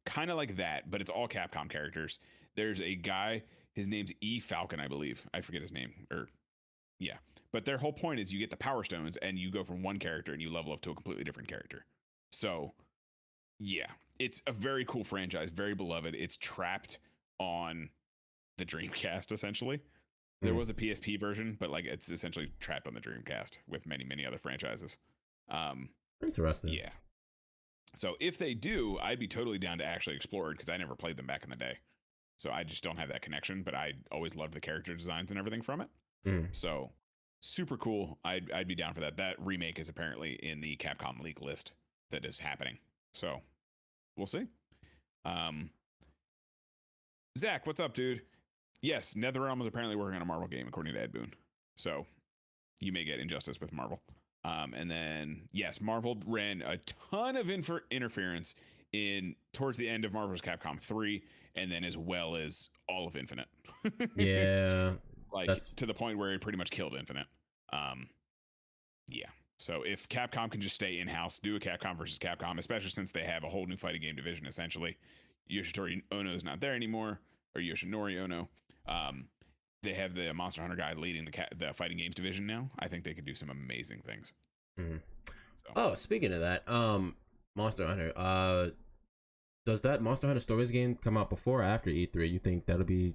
Kind of like that, but it's all Capcom characters. There's a guy, his name's E Falcon, I believe. I forget his name, yeah. But their whole point is you get the Power Stones and you go from one character and you level up to a completely different character. So, yeah, it's a very cool franchise, very beloved. It's trapped on the Dreamcast, essentially. There was a PSP version, but like it's essentially trapped on the Dreamcast with many, many other franchises. Interesting. Yeah. So if they do, I'd be totally down to actually explore it because I never played them back in the day. So I just don't have that connection, but I always loved the character designs and everything from it. So super cool. I'd be down for that. That remake is apparently in the Capcom leak list that is happening. So we'll see. Zach, what's up, dude? yes, NetherRealm is apparently working on a Marvel game, according to Ed Boon. So you may get Injustice with Marvel. And then, yes, Marvel ran a ton of interference towards the end of Marvel's Capcom 3, and then as well as all of Infinite. Yeah, like to the point where it pretty much killed Infinite. Yeah. So if Capcom can just stay in-house, do a Capcom versus Capcom, especially since they have a whole new fighting game division, essentially. Yoshitori Ono is not there anymore, or Yoshinori Ono. They have the Monster Hunter guy leading the fighting games division now. I think they could do some amazing things. Mm-hmm. So. Oh, speaking of that, Monster Hunter. Does that Monster Hunter Stories game come out before or after E3? You think that'll be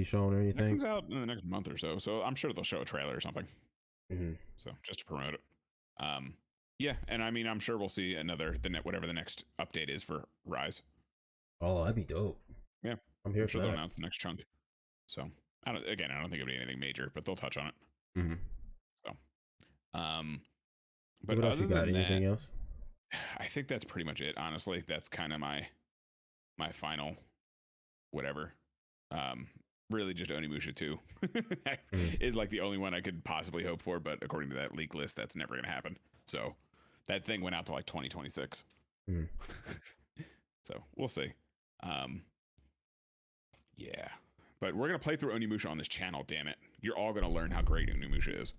shown or anything? It comes out in the next month or so. So I'm sure they'll show a trailer or something. Mm-hmm. So just to promote it. Yeah, and I mean, I'm sure we'll see whatever the next update is for Rise. Oh, that'd be dope. Yeah, I'm here for that. They'll announce the next chunk. So I don't think it'll be anything major, but they'll touch on it. Mm-hmm. So, but what else other you got? than Anything that, else? I think that's pretty much it. Honestly, that's kind of my final whatever. Really just Onimusha 2 is like the only one I could possibly hope for, but according to that leak list, that's never going to happen. So that thing went out to like 2026. So we'll see. Yeah, but we're going to play through Onimusha on this channel, damn it. You're all going to learn how great Onimusha is.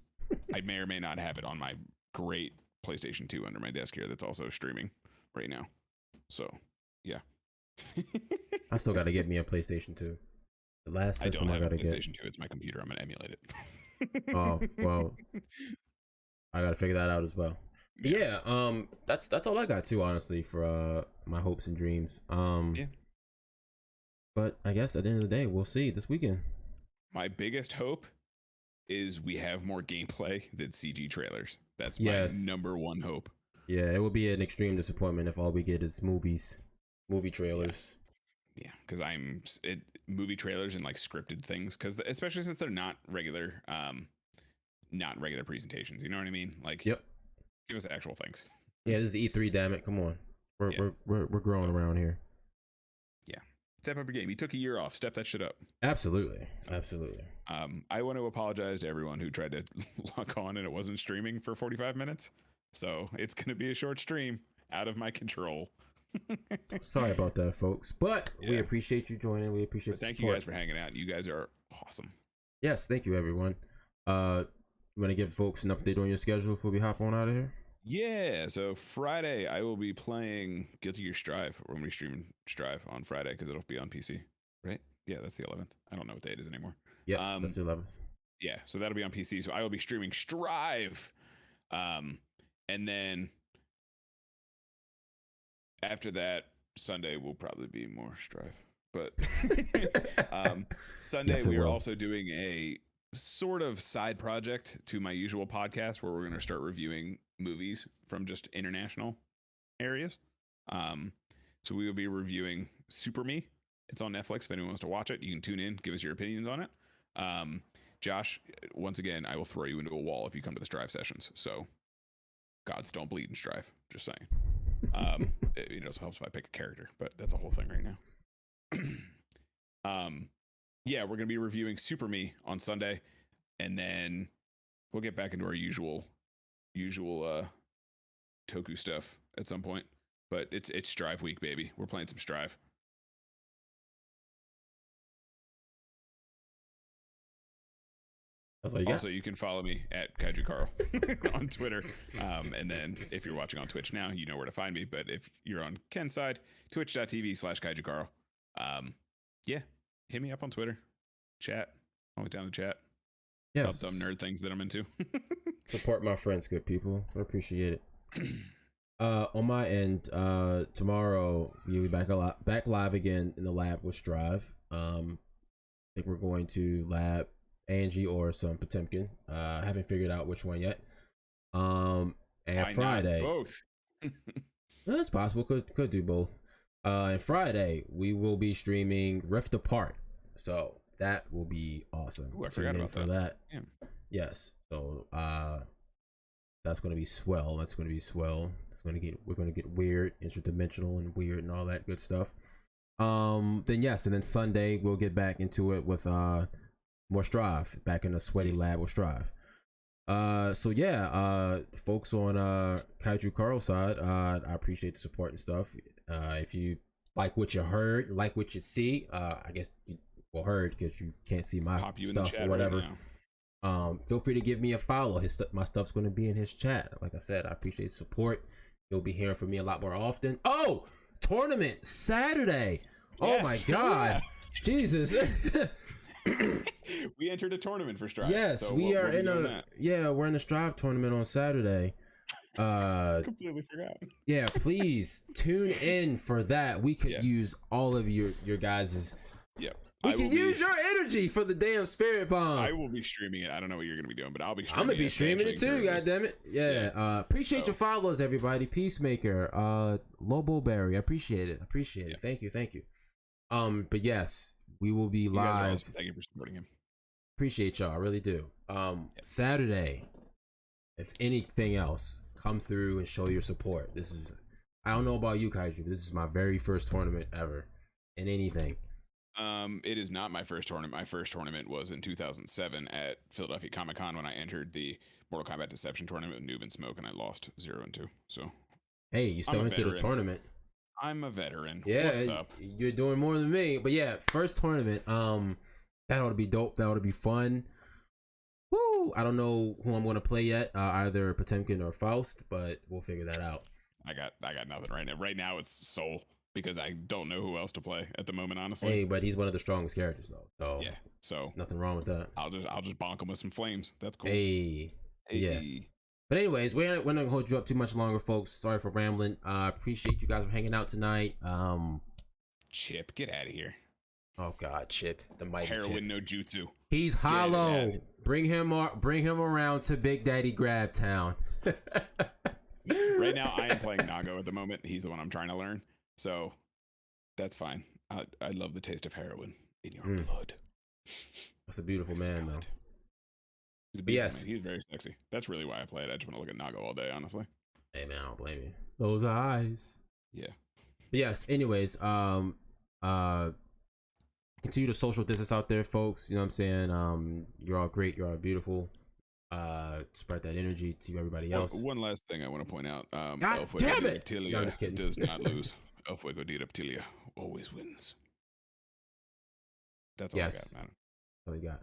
I may or may not have it on my great PlayStation 2 under my desk here that's also streaming right now. So, yeah. I still got to get me a PlayStation 2. The last system I gotta get. PlayStation 2. It's my computer. I'm gonna emulate it. Oh well, I gotta figure that out as well. Yeah. That's all I got too, honestly, for my hopes and dreams. Yeah. But I guess at the end of the day, we'll see this weekend. My biggest hope is we have more gameplay than CG trailers. That's my number one hope. Yeah, it will be an extreme disappointment if all we get is movie trailers. Yeah, because movie trailers and like scripted things, because especially since they're not regular presentations. You know what I mean? Like, yep. Give us actual things. Yeah, this is E3. Damn it! Come on, we're growing around here. Yeah, step up your game. You took a year off. Step that shit up. Absolutely. I want to apologize to everyone who tried to log on and it wasn't streaming for 45 minutes. So it's gonna be a short stream out of my control. Sorry about that, folks, but we appreciate you joining. We appreciate thank you guys for hanging out. You guys are awesome. Yes, thank you, everyone. You want to give folks an update on your schedule before we hop on out of here? Yeah, so Friday I will be playing Guilty Gear Strive when we stream Strive on Friday, because it'll be on PC, right? Yeah, that's the 11th. I don't know what day it is anymore. Yeah, that's the 11th. Yeah, so that'll be on PC. So I will be streaming Strive, and then after that, Sunday will probably be more Strive. But Sunday, we are also doing a sort of side project to my usual podcast where we're going to start reviewing movies from just international areas. So we will be reviewing Super Me. It's on Netflix. If anyone wants to watch it, you can tune in, give us your opinions on it. Josh, once again, I will throw you into a wall if you come to the Strive sessions. So gods don't bleed in Strive. Just saying. It also helps if I pick a character, but that's a whole thing right now. Yeah, we're gonna be reviewing Super Me on Sunday, and then we'll get back into our usual Toku stuff at some point. But it's Strive week, baby. We're playing some Strive. Also, you can follow me at Kaiju Carl on Twitter. And then if you're watching on Twitch now, you know where to find me. But if you're on Ken's side, twitch.tv/Kaiju Carl. Yeah, hit me up on Twitter. Chat. Always down to chat. Yeah. Dumb nerd things that I'm into. Support my friends, good people. I appreciate it. On my end, tomorrow we'll be back live again in the lab with Strive. I think we're going to lab Angie or some Potemkin. Haven't figured out which one yet. And why Friday, both. That's possible. Could do both. And Friday we will be streaming Rift Apart, so that will be awesome. Ooh, I forgot about that. Yeah. Yes. So that's gonna be swell. We're gonna get weird, interdimensional, and weird, and all that good stuff. Then yes, and then Sunday we'll get back into it with more Strive, back in the sweaty lab with Strive. So yeah, folks on Kaiju Carl side, I appreciate the support and stuff. If you like what you heard, like what you see, I guess you well heard because you can't see my stuff or whatever. Right, feel free to give me a follow. My stuff's going to be in his chat. Like I said, I appreciate the support. You'll be hearing from me a lot more often. Oh, tournament Saturday. Yes. Oh my God, Jesus. We entered a tournament for Strive. Yes, so we are in we're in a Strive tournament on Saturday. Completely forgot. Yeah, please tune in for that. We could use all of your guys's. Yep. We can use your energy for the damn Spirit Bomb. I will be streaming it. I don't know what you're gonna be doing, but I'll be streaming. I'm gonna be streaming it too, goddammit. Yeah. Appreciate your follows, everybody. Peacemaker, Lobo Berry. I appreciate it. Thank you. But yes, we will be live. Awesome. Thank you for supporting him. Appreciate y'all. I really do. Saturday, if anything else, come through and show your support. I don't know about you, Kaiju, but this is my very first tournament ever in anything. It is not my first tournament. My first tournament was in 2007 at Philadelphia Comic-Con when I entered the Mortal Kombat Deception tournament with Noob and Smoke, and I lost 0-2. So, hey, you still into the tournament? I'm a veteran. Yeah, what's up? You're doing more than me. But yeah, first tournament. That ought to be dope. That ought to be fun. Woo! I don't know who I'm going to play yet. Either Potemkin or Faust, but we'll figure that out. I got nothing right now. Right now it's Soul, because I don't know who else to play at the moment, honestly. Hey, but he's one of the strongest characters though. So yeah, so nothing wrong with that. I'll just bonk him with some flames. That's cool. Hey. Yeah. But anyways, we're not gonna hold you up too much longer, folks. Sorry for rambling. Appreciate you guys for hanging out tonight. Chip, get out of here. Oh God, Chip, the mighty Heroin Chip. no jutsu. He's hollow. Bring him around to Big Daddy Grab Town. Right now, I am playing Nago at the moment. He's the one I'm trying to learn, so that's fine. I love the taste of heroin in your blood. That's a beautiful man, though. Yes, man. He's very sexy. That's really why I play it. I just want to look at Nago all day, honestly. Hey man, I don't blame you. Those eyes. Yeah. But yes. Anyways, continue to social distance out there, folks. You know what I'm saying? You're all great. You're all beautiful. Spread that energy to everybody else. One last thing I want to point out. God damn it! No, just kidding. Does not lose. El Fuego de Reptilia always wins. That's all I got, man. That's all you got.